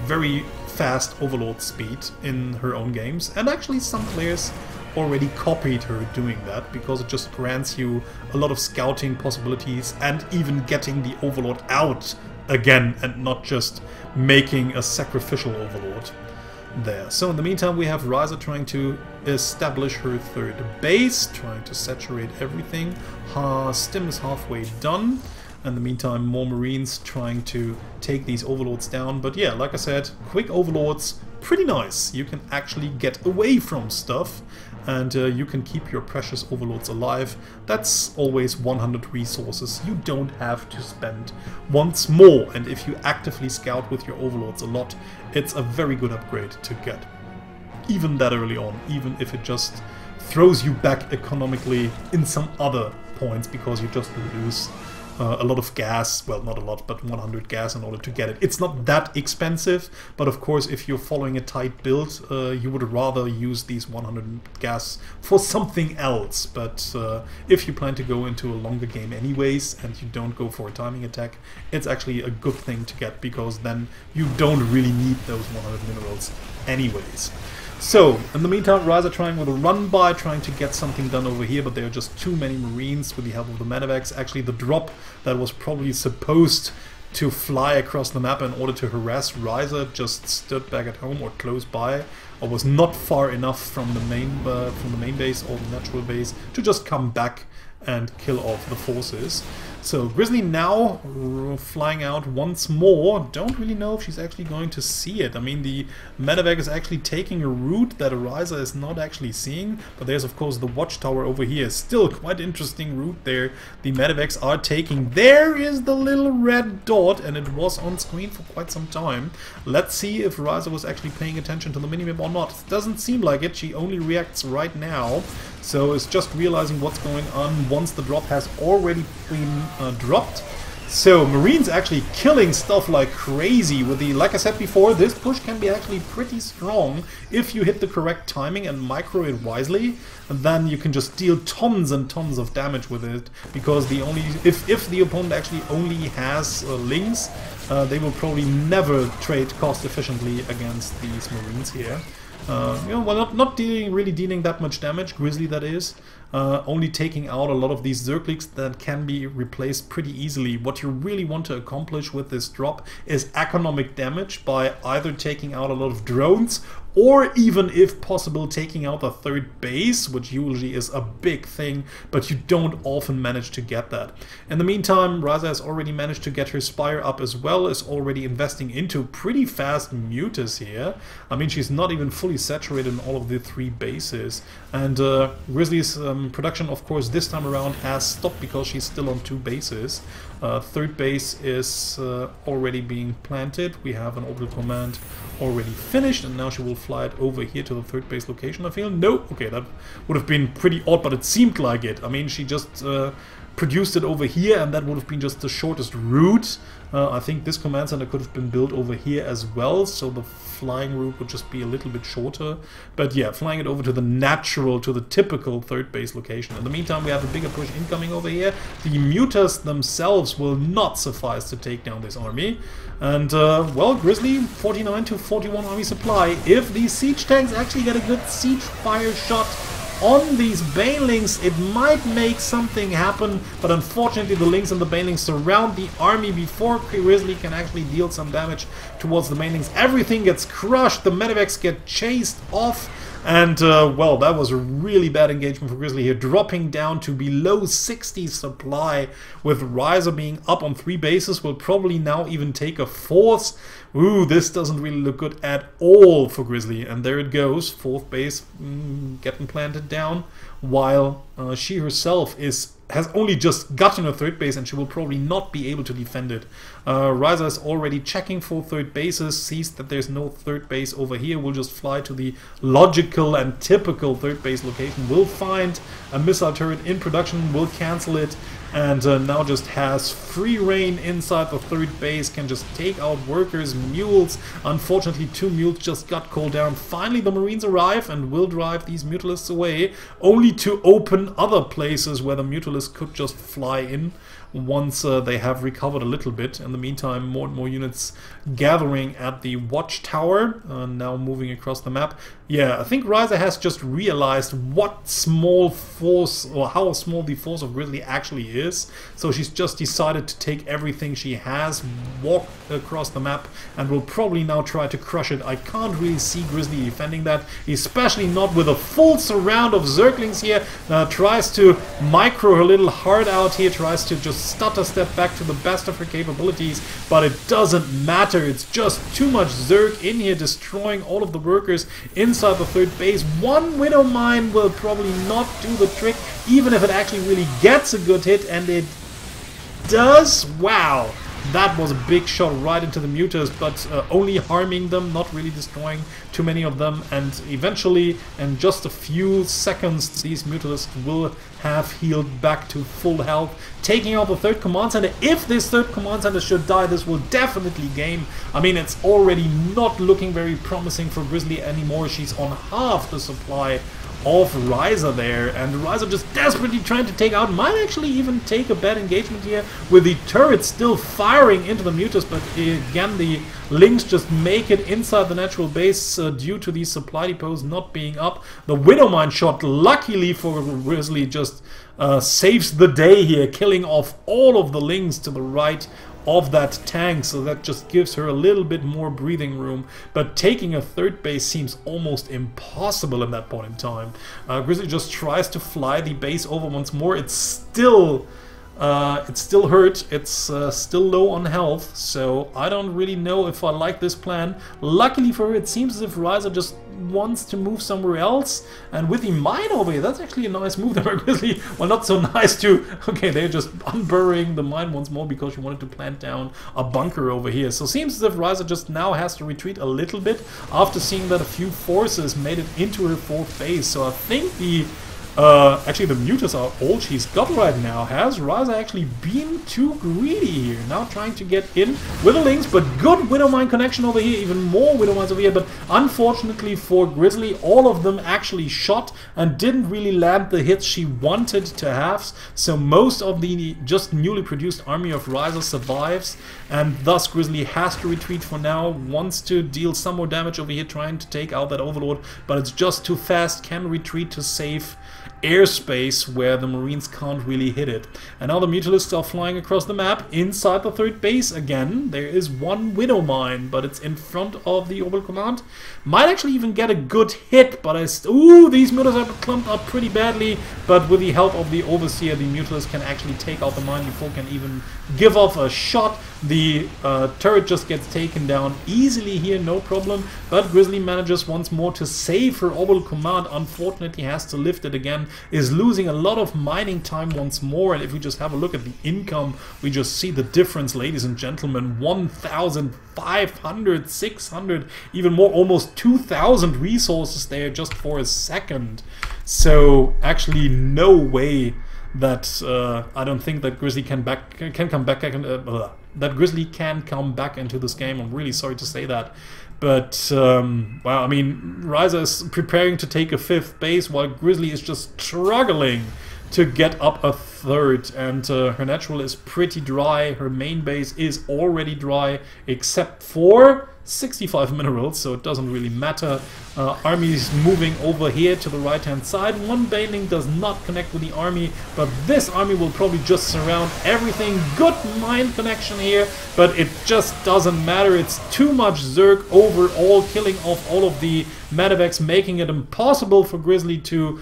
very fast overlord speed in her own games. And actually some players already copied her doing that, because it just grants you a lot of scouting possibilities and even getting the overlord out again and not just making a sacrificial overlord there. So in the meantime we have Wryza trying to establish her third base, trying to saturate everything. Stim is halfway done. In the meantime more Marines trying to take these overlords down. But yeah, like I said, quick overlords, pretty nice. You can actually get away from stuff, and you can keep your precious overlords alive. That's always 100 resources you don't have to spend once more, and if you actively scout with your overlords a lot, it's a very good upgrade to get. Even that early on, even if it just throws you back economically in some other points, because you just lose a lot of gas, well not a lot, but 100 gas in order to get it. It's not that expensive, but of course if you're following a tight build, you would rather use these 100 gas for something else. But if you plan to go into a longer game anyways, and you don't go for a timing attack, it's actually a good thing to get, because then you don't really need those 100 minerals anyways. So, in the meantime, Wryza trying with a run-by, trying to get something done over here, but there are just too many Marines with the help of the medevacs. Actually, the drop that was probably supposed to fly across the map in order to harass Wryza just stood back at home or close by, or was not far enough from the main base or the natural base to just come back and kill off the forces. So Grizzly now flying out once more. Don't really know if she's actually going to see it. I mean, the medevac is actually taking a route that Wryza is not actually seeing, but there's of course the watchtower over here. Still quite interesting route there the medevacs are taking. There is the little red dot, and it was on screen for quite some time. Let's see if Wryza was actually paying attention to the minimap or not. It doesn't seem like it. She only reacts right now, so it's just realizing what's going on once the drop has already been dropped. So Marines actually killing stuff like crazy with the, like I said before, this push can be actually pretty strong if you hit the correct timing and micro it wisely. And then you can just deal tons and tons of damage with it, because the only if the opponent actually only has links, they will probably never trade cost efficiently against these Marines here. You know, well, not really dealing that much damage, Grizzly that is, only taking out a lot of these Zergligs that can be replaced pretty easily. What you really want to accomplish with this drop is economic damage by either taking out a lot of drones, or even, if possible, taking out a third base, which usually is a big thing, but you don't often manage to get that. In the meantime, Wryza has already managed to get her Spire up as well, is already investing into pretty fast mutas here. I mean, she's not even fully saturated in all of the three bases. And Grizzly's production, of course, this time around has stopped because she's still on two bases. Third base is already being planted. We have an orbital command already finished, and now she will fly it over here to the third base location, I feel. No, okay, that would have been pretty odd, but it seemed like it. I mean, she just produced it over here, and that would have been just the shortest route. I think this command center could have been built over here as well, so the flying route would just be a little bit shorter. But yeah, flying it over to the natural, to the typical third base location. In the meantime, we have a bigger push incoming over here. The mutas themselves will not suffice to take down this army. And, well, Grizzly, 49 to 41 army supply. If these siege tanks actually get a good siege fire shot on these banelings, it might make something happen, but unfortunately the links and the banelings surround the army before Grizzly can actually deal some damage towards the banelings. Everything gets crushed, the medevacs get chased off, and well, that was a really bad engagement for Grizzly here, dropping down to below 60 supply, with Wryza being up on 3 bases, will probably now even take a 4th. Ooh, this doesn't really look good at all for Grizzly, and there it goes, 4th base getting planted down, while she herself is has only just gotten a third base, and she will probably not be able to defend it. Wryza is already checking for third bases, sees that there's no third base over here, will just fly to the logical and typical third base location, will find a missile turret in production, will cancel it, and now just has free reign inside the third base, can just take out workers, mules. Unfortunately, 2 mules just got called down. Finally, the Marines arrive and will drive these Mutalisks away, only to open other places where the Mutalisks could just fly in once they have recovered a little bit. In the meantime, more and more units gathering at the watchtower, now moving across the map. Yeah, I think Wryza has just realized what small force, or how small the force of Grizzly actually is. So she's just decided to take everything she has, walk across the map, and will probably now try to crush it. I can't really see Grizzly defending that, especially not with a full surround of Zerglings here. Tries to micro her little heart out here, tries to just stutter step back to the best of her capabilities, but it doesn't matter. It's just too much Zerg in here, destroying all of the workers inside the third base. One Widow Mine will probably not do the trick, even if it actually really gets a good hit, and it does. Wow, that was a big shot right into the Mutas, but only harming them, not really destroying too many of them, and eventually, in just a few seconds, these Mutalisks will have healed back to full health, taking out the third command center. If this third command center should die, this will definitely game. I mean, it's already not looking very promising for Grizzly anymore. She's on half the supply of Wryza there, and Wryza just desperately trying to take out, might actually even take a bad engagement here with the turret still firing into the Mutas, but again the Lynx just make it inside the natural base due to these supply depots not being up. The Widowmine shot, luckily for Grizzly, just saves the day here, killing off all of the Lynx to the right of that tank, so that just gives her a little bit more breathing room. But taking a third base seems almost impossible in that point in time. Grizzly just tries to fly the base over once more. It's still hurt, it's still low on health, so I don't really know if I like this plan. Luckily for her, it seems as if Wryza just wants to move somewhere else, and with the mine over here, that's actually a nice move there. Grizzly, well, not so nice to, okay, they're just unburying the mine once more because she wanted to plant down a bunker over here. So seems as if Wryza just now has to retreat a little bit after seeing that a few forces made it into her fourth base. So I think the actually the Mutas are all she's got right now. Has Wryza actually been too greedy here? Now trying to get in with the Lynx, but good Widowmine connection over here, even more Widowmines over here, but unfortunately for Grizzly, all of them actually shot and didn't really land the hits she wanted to have, so most of the just newly produced army of Wryza survives, and thus Grizzly has to retreat for now, wants to deal some more damage over here, trying to take out that Overlord, but it's just too fast, can retreat to save airspace where the Marines can't really hit it. And now the Mutalisks are flying across the map inside the third base again. There is one Widow Mine, but it's in front of the Orbital Command. Might actually even get a good hit, but ooh, these Mutalisks are clumped up pretty badly, but with the help of the Overseer, the Mutalisks can actually take out the mine before can even give off a shot. The turret just gets taken down easily here, no problem, but Grizzly manages once more to save her Orbital Command. Unfortunately has to lift it again, is losing a lot of mining time once more, and if we just have a look at the income, we just see the difference, ladies and gentlemen. 1,500, 600, even more, almost 2,000 resources there just for a second. So actually no way that I don't think that Grizzly can come back into this game. I'm really sorry to say that, but well, I mean, Wryza is preparing to take a fifth base while Grizzly is just struggling to get up a third, and her natural is pretty dry. Her main base is already dry except for 65 minerals, so it doesn't really matter. Armies moving over here to the right hand side. One baneling does not connect with the army, but this army will probably just surround everything. Good mine connection here, but it just doesn't matter. It's too much Zerg overall, killing off all of the medevacs, making it impossible for Grizzly to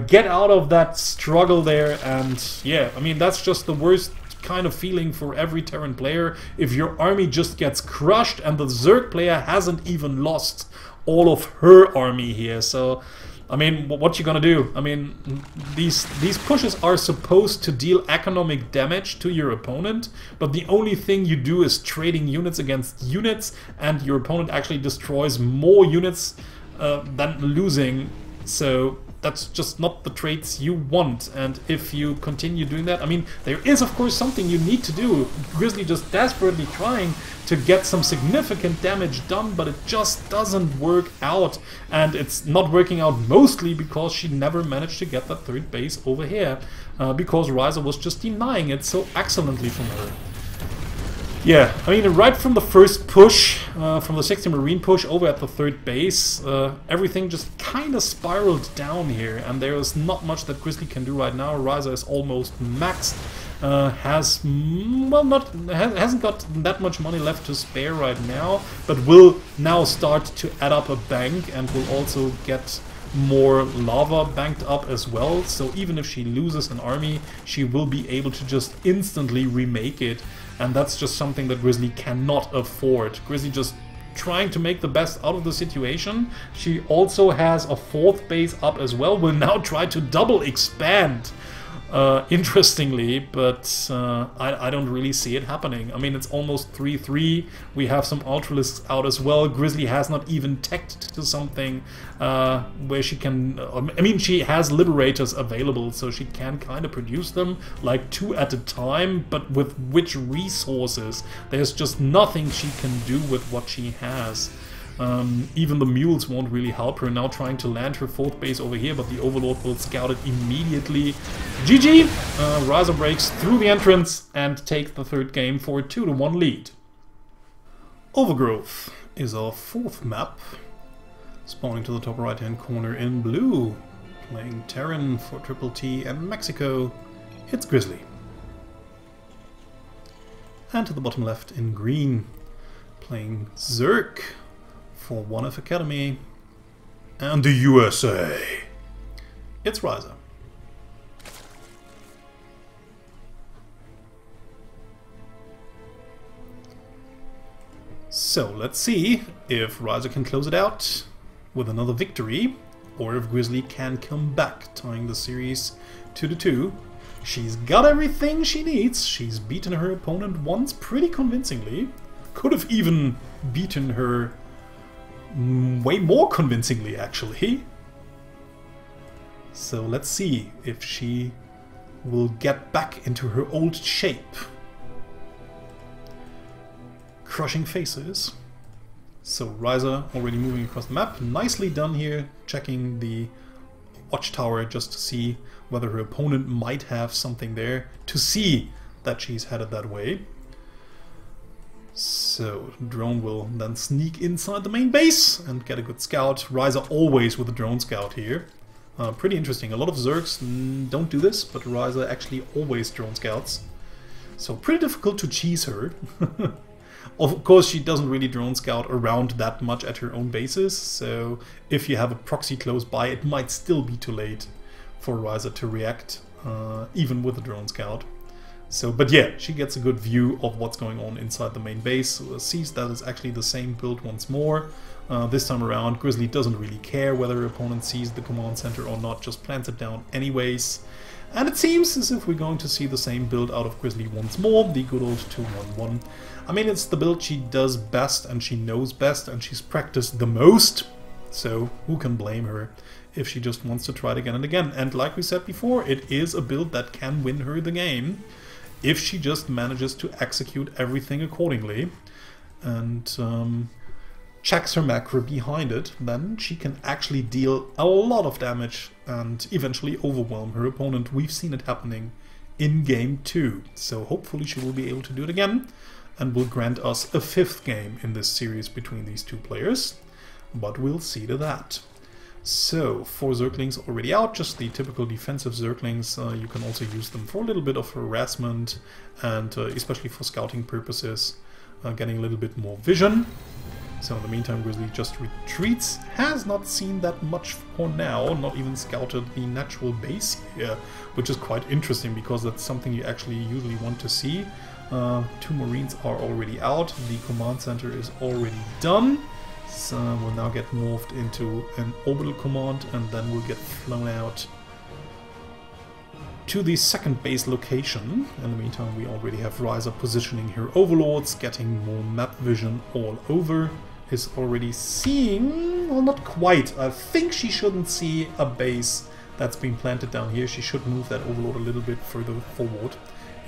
get out of that struggle there. And yeah, I mean, that's just the worst kind of feeling for every Terran player if your army just gets crushed and the Zerg player hasn't even lost all of her army here. So I mean, what you gonna do? I mean, these pushes are supposed to deal economic damage to your opponent, but the only thing you do is trading units against units, and your opponent actually destroys more units than losing. So that's just not the traits you want, and if you continue doing that, I mean, there is of course something you need to do. Grizzly just desperately trying to get some significant damage done, but it just doesn't work out, and it's not working out mostly because she never managed to get that third base over here, because Wryza was just denying it so excellently from her. Yeah, I mean, right from the first push, from the 60 Marine push over at the third base, everything just kind of spiraled down here, and there is not much that Grizzly can do right now. Wryza is almost maxed, hasn't got that much money left to spare right now, but will now start to add up a bank, and will also get more lava banked up as well. So even if she loses an army, she will be able to just instantly remake it. And that's just something that Grizzly cannot afford. Grizzly just trying to make the best out of the situation. She also has a fourth base up as well. Will now try to double expand, interestingly, but I don't really see it happening. I mean, it's almost 3-3. We have some Ultralisks out as well. Grizzly has not even teched to something where she can... I mean, she has Liberators available, so she can kind of produce them, like 2 at a time, but with which resources? There's just nothing she can do with what she has. Even the mules won't really help her. Now trying to land her fourth base over here, but the Overlord will scout it immediately. GG! Wryza breaks through the entrance and takes the third game for a 2-1 lead. Overgrowth is our fourth map. Spawning to the top right hand corner in blue. Playing Terran for Triple T and Mexico. It's Grizzly. And to the bottom left in green. Playing Zerg for 1F Academy and the USA. It's Wryza. So let's see if Wryza can close it out with another victory, or if Grizzly can come back, tying the series 2-2. She's got everything she needs. She's beaten her opponent once pretty convincingly. Could have even beaten her way more convincingly, actually. So let's see if she will get back into her old shape. Crushing faces. So Wryza already moving across the map. Nicely done here, checking the watchtower just to see whether her opponent might have something there, to see that she's headed that way. So, drone will then sneak inside the main base and get a good scout. Wryza always with a drone scout here. Pretty interesting. A lot of Zergs don't do this, but Wryza actually always drone scouts. So pretty difficult to cheese her. Of course, she doesn't really drone scout around that much at her own bases, so if you have a proxy close by, it might still be too late for Wryza to react, even with a drone scout. So, but yeah, she gets a good view of what's going on inside the main base, sees that it's actually the same build once more. This time around, Grizzly doesn't really care whether her opponent sees the command center or not, just plants it down anyways. And it seems as if we're going to see the same build out of Grizzly once more, the good old 2-1-1. I mean, it's the build she does best and she knows best and she's practiced the most, so who can blame her if she just wants to try it again and again. And like we said before, it is a build that can win her the game if she just manages to execute everything accordingly and checks her macro behind it. Then she can actually deal a lot of damage and eventually overwhelm her opponent. We've seen it happening in game 2, so hopefully she will be able to do it again and will grant us a 5th game in this series between these two players, but we'll see to that. So, 4 Zerglings already out, just the typical defensive Zerglings. You can also use them for a little bit of harassment and especially for scouting purposes, getting a little bit more vision. So in the meantime, Grizzly just retreats, has not seen that much for now, not even scouted the natural base here, which is quite interesting because that's something you actually usually want to see. 2 Marines are already out, the command center is already done. So we'll now get morphed into an orbital command, and then we'll get flown out to the second base location. In the meantime, we already have Wryza positioning her overlords, getting more map vision all over. Is already seeing, well, not quite. I think she shouldn't see a base that's been planted down here. She should move that overlord a little bit further forward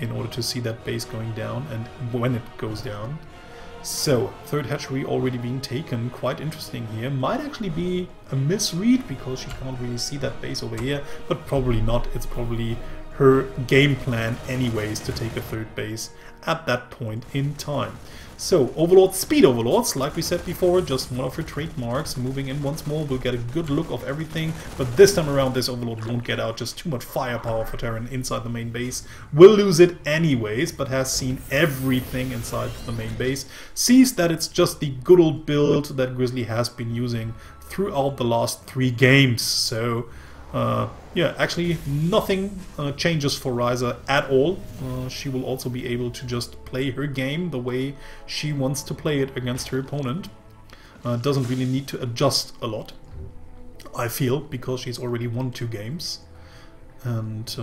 in order to see that base going down and when it goes down. So, third hatchery already being taken. Quite interesting here. Might actually be a misread because she can't really see that base over here, but probably not. It's probably her game plan anyways to take a third base at that point in time. So, overlords, speed overlords, like we said before, just one of her trademarks. Moving in once more, we'll get a good look of everything, but this time around this overlord won't get out, just too much firepower for Terran inside the main base. Will lose it anyways, but has seen everything inside the main base. Sees that it's just the good old build that Grizzly has been using throughout the last 3 games. So, yeah, actually nothing changes for Wryza at all. She will also be able to just play her game the way she wants to play it against her opponent. Doesn't really need to adjust a lot, I feel, because she's already won 2 games. And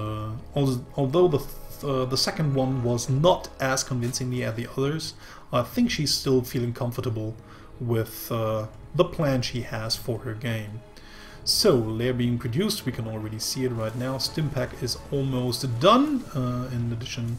although the second one was not as convincingly as the others, I think she's still feeling comfortable with the plan she has for her game. So, layer being produced, we can already see it right now. Stimpack is almost done, in addition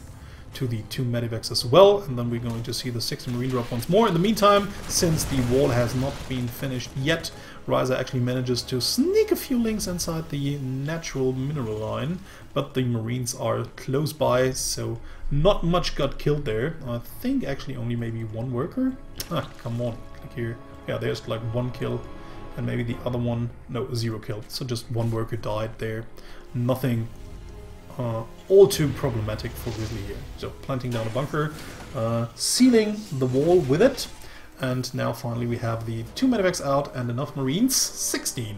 to the 2 medivacs as well, and then we're going to see the 6th marine drop once more. In the meantime, since the wall has not been finished yet, Wryza actually manages to sneak a few links inside the natural mineral line, but the marines are close by, so not much got killed there. I think actually only maybe 1 worker. Ah, come on, click here. Yeah, there's like 1 kill. And maybe the other one, no, 0 kill. So just 1 worker died there. Nothing all too problematic for Grizzly here. So planting down a bunker, sealing the wall with it. And now finally we have the 2 medevacs out and enough marines, 16,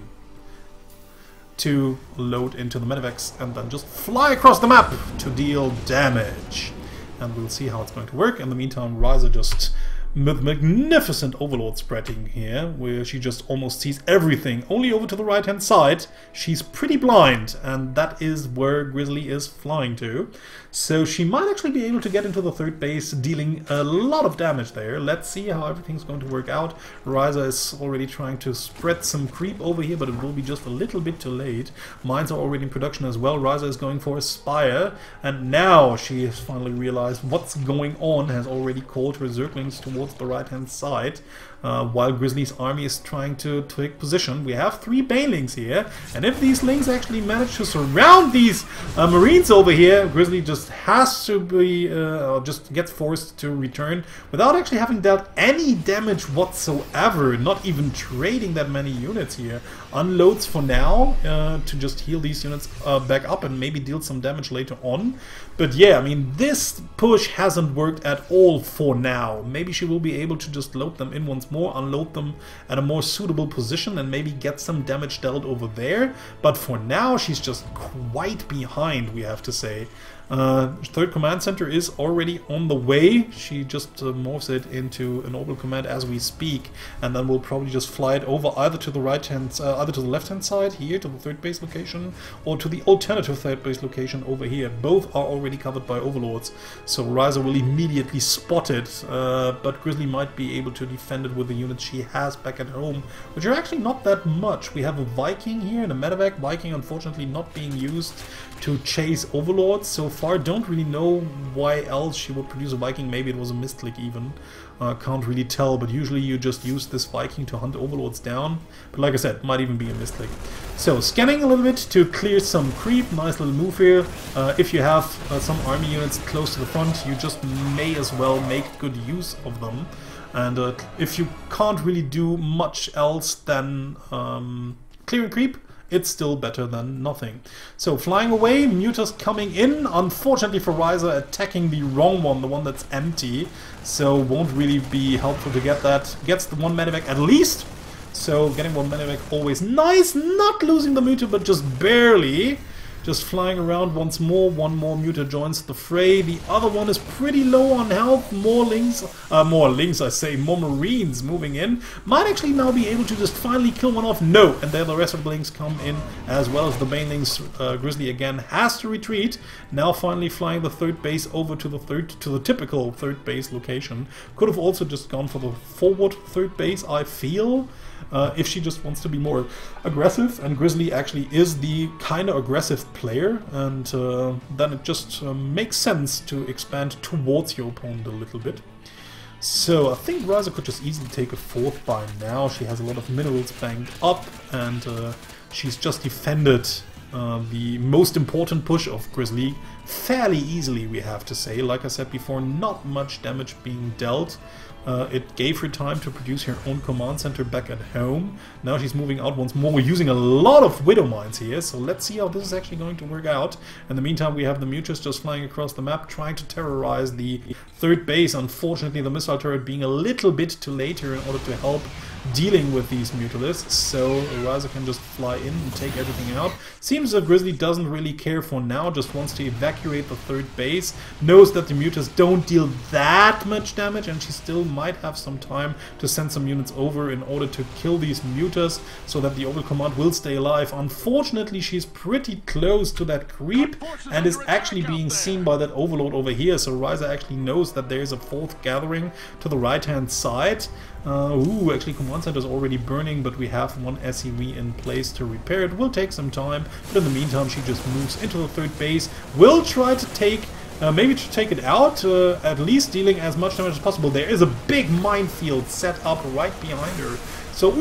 to load into the medevacs and then just fly across the map to deal damage. And we'll see how it's going to work. In the meantime, Wryza just with magnificent overlord spreading here, where she just almost sees everything only over to the right hand side. She's pretty blind, and that is where Grizzly is flying to. So she might actually be able to get into the third base, dealing a lot of damage there. Let's see how everything's going to work out. Wryza is already trying to spread some creep over here, but it will be just a little bit too late. Mines are already in production as well. Wryza is going for a Spire, and now she has finally realized what's going on, has already called her Zerglings towards the right hand side, while Grizzly's army is trying to take position. We have 3 Banelings here, and if these Lings actually manage to surround these Marines over here, Grizzly just has to be, just gets forced to return without actually having dealt any damage whatsoever, not even trading that many units here. Unloads for now to just heal these units back up and maybe deal some damage later on. But yeah, I mean, this push hasn't worked at all for now. Maybe she will be able to just load them in once more, unload them at a more suitable position and maybe get some damage dealt over there. But for now, she's just quite behind, we have to say. Third command center is already on the way. She just morphs it into an orbital command as we speak, and then we'll probably just fly it over either to the right hand, either to the left hand side here to the third base location, or to the alternative third base location over here. Both are already covered by overlords, so Wryza will immediately spot it, but Grizzly might be able to defend it with the units she has back at home, which are actually not that much. We have a Viking here and a medevac. Viking unfortunately not being used to chase overlords so far. Don't really know why else she would produce a Viking. Maybe it was a misclick even. Can't really tell, but usually you just use this Viking to hunt overlords down. But like I said, might even be a misclick. So scanning a little bit to clear some creep. Nice little move here. If you have some army units close to the front, you just may as well make good use of them. And if you can't really do much else than clearing creep, it's still better than nothing. So flying away, Mutas coming in. Unfortunately for Wryza, attacking the wrong one, the one that's empty. So won't really be helpful to get that. Gets the 1 medevac at least. So getting 1 medevac always nice. Not losing the Muta, but just barely. just flying around once more. One more muta joins the fray. The other one is pretty low on health. More marines moving in. Might actually now be able to just finally kill one off. No, and there the rest of the lings come in as well as the banelings. Grizzly again has to retreat. Now finally flying the third base over to the typical third base location. Could have also just gone for the forward third base, I feel. If she just wants to be more aggressive, and Grizzly actually is the kind of aggressive player, and then it just makes sense to expand towards your opponent a little bit. So I think Wryza could just easily take a fourth by now. She has a lot of minerals banked up, and she's just defended the most important push of Grizzly fairly easily, we have to say. Like I said before, not much damage being dealt. It gave her time to produce her own command center back at home. Now she's moving out once more, using a lot of Widow Mines here, so let's see how this is actually going to work out. In the meantime, we have the Mutas just flying across the map, trying to terrorize the third base. Unfortunately, the missile turret being a little bit too late here in order to help dealing with these Mutalisks, so Wryza can just fly in and take everything out. Seems that Grizzly doesn't really care for now, just wants to evacuate the third base, knows that the Mutas don't deal that much damage, and she still might have some time to send some units over in order to kill these Mutas, so that the Overlord Command will stay alive. Unfortunately, she's pretty close to that creep, and is actually being seen by that Overlord over here, so Wryza actually knows that there's a fourth gathering to the right-hand side. Actually Command Center is already burning, but we have one SCV in place to repair it. Will take some time, but in the meantime she just moves into the third base. Will try to take, maybe to take it out, at least dealing as much damage as possible. There is a big minefield set up right behind her. So,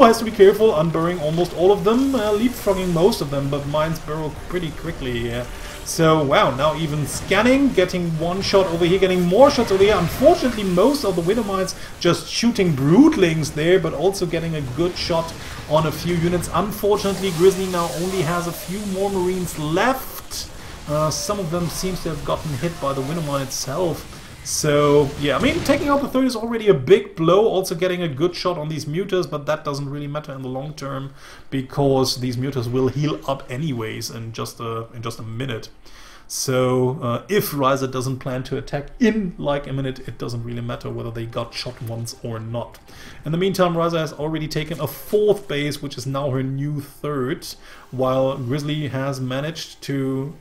has to be careful, unburying almost all of them, leapfrogging most of them, but mines burrow pretty quickly here. So, wow, now even scanning, getting one shot over here, getting more shots over here. Unfortunately, most of the Widow Mines just shooting Broodlings there, but also getting a good shot on a few units. Unfortunately, Grizzly now only has a few more Marines left. Some of them seems to have gotten hit by the Widow Mine itself. So, yeah, I mean, taking out the third is already a big blow, also getting a good shot on these Mutas, but that doesn't really matter in the long term, because these Mutas will heal up anyways in just a minute. So, if Wryza doesn't plan to attack in like a minute, it doesn't really matter whether they got shot once or not. In the meantime, Wryza has already taken a fourth base, which is now her new third, while Grizzly has managed to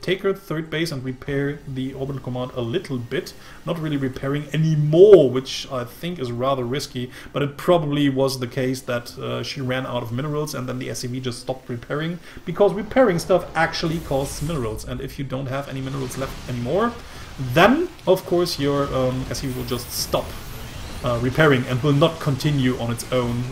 take her third base and repair the Orbital Command a little bit. Not really repairing anymore, which I think is rather risky, but it probably was the case that she ran out of minerals and then the SCV just stopped repairing, because repairing stuff actually costs minerals, and if you don't have any minerals left anymore, then of course your SCV will just stop repairing and will not continue on its own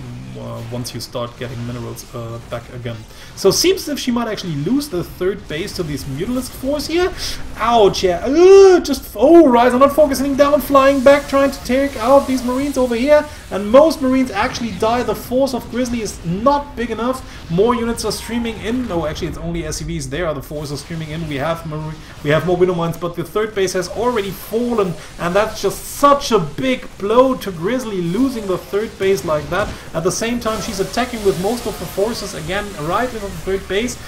once you start getting minerals back again. So seems as if she might actually lose the third base to this Mutalisk force here. Ouch, yeah. Wryza not focusing down, flying back, trying to take out these Marines over here. And most Marines actually die. The force of Grizzly is not big enough. More units are streaming in. No, actually it's only SCVs. There are the force are streaming in. We have more Widow Mines, but the third base has already fallen. And that's just such a big blow to Grizzly, losing the third base like that. At the same time, she's attacking with most of her forces again right into the third base,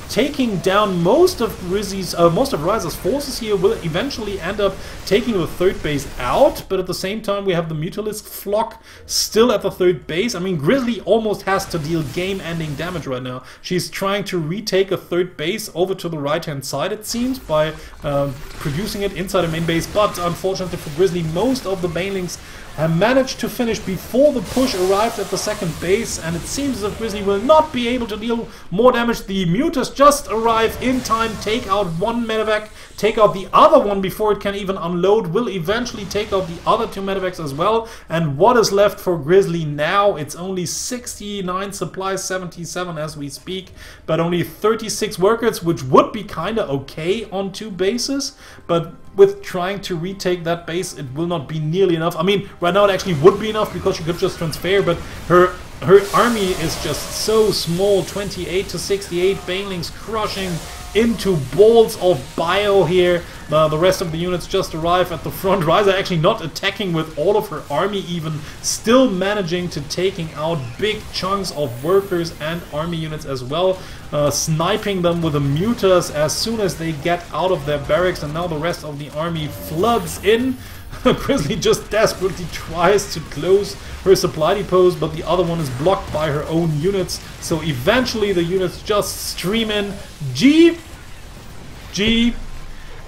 taking down most of Wryza's forces here. Will eventually end up taking the third base out, but at the same time we have the Mutalisk flock still at the third base. I mean, Grizzly almost has to deal game-ending damage right now. She's trying to retake a third base over to the right-hand side, it seems, by producing it inside the main base, but unfortunately for Grizzly, most of the banelings have managed to finish before the push arrived at the second base, and it seems as if Grizzly will not be able to deal more damage. The Mutas just arrive in time, take out one medevac, take out the other one before it can even unload, will eventually take out the other two medevacs as well. And what is left for Grizzly now? It's only 69 supplies, 77 as we speak, but only 36 workers, which would be kinda okay on two bases, but with trying to retake that base, it will not be nearly enough. I mean, right now it actually would be enough because she could just transfer, but her army is just so small. 28 to 68 banelings crushing into balls of bio here. The rest of the units just arrive at the front. Wryza actually not attacking with all of her army even, still managing to taking out big chunks of workers and army units as well, sniping them with the mutas as soon as they get out of their barracks, and now the rest of the army floods in. Grizzly just desperately tries to close her supply depots, but the other one is blocked by her own units, so eventually the units just stream in. G,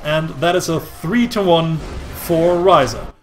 and that is a 3-1 for Wryza.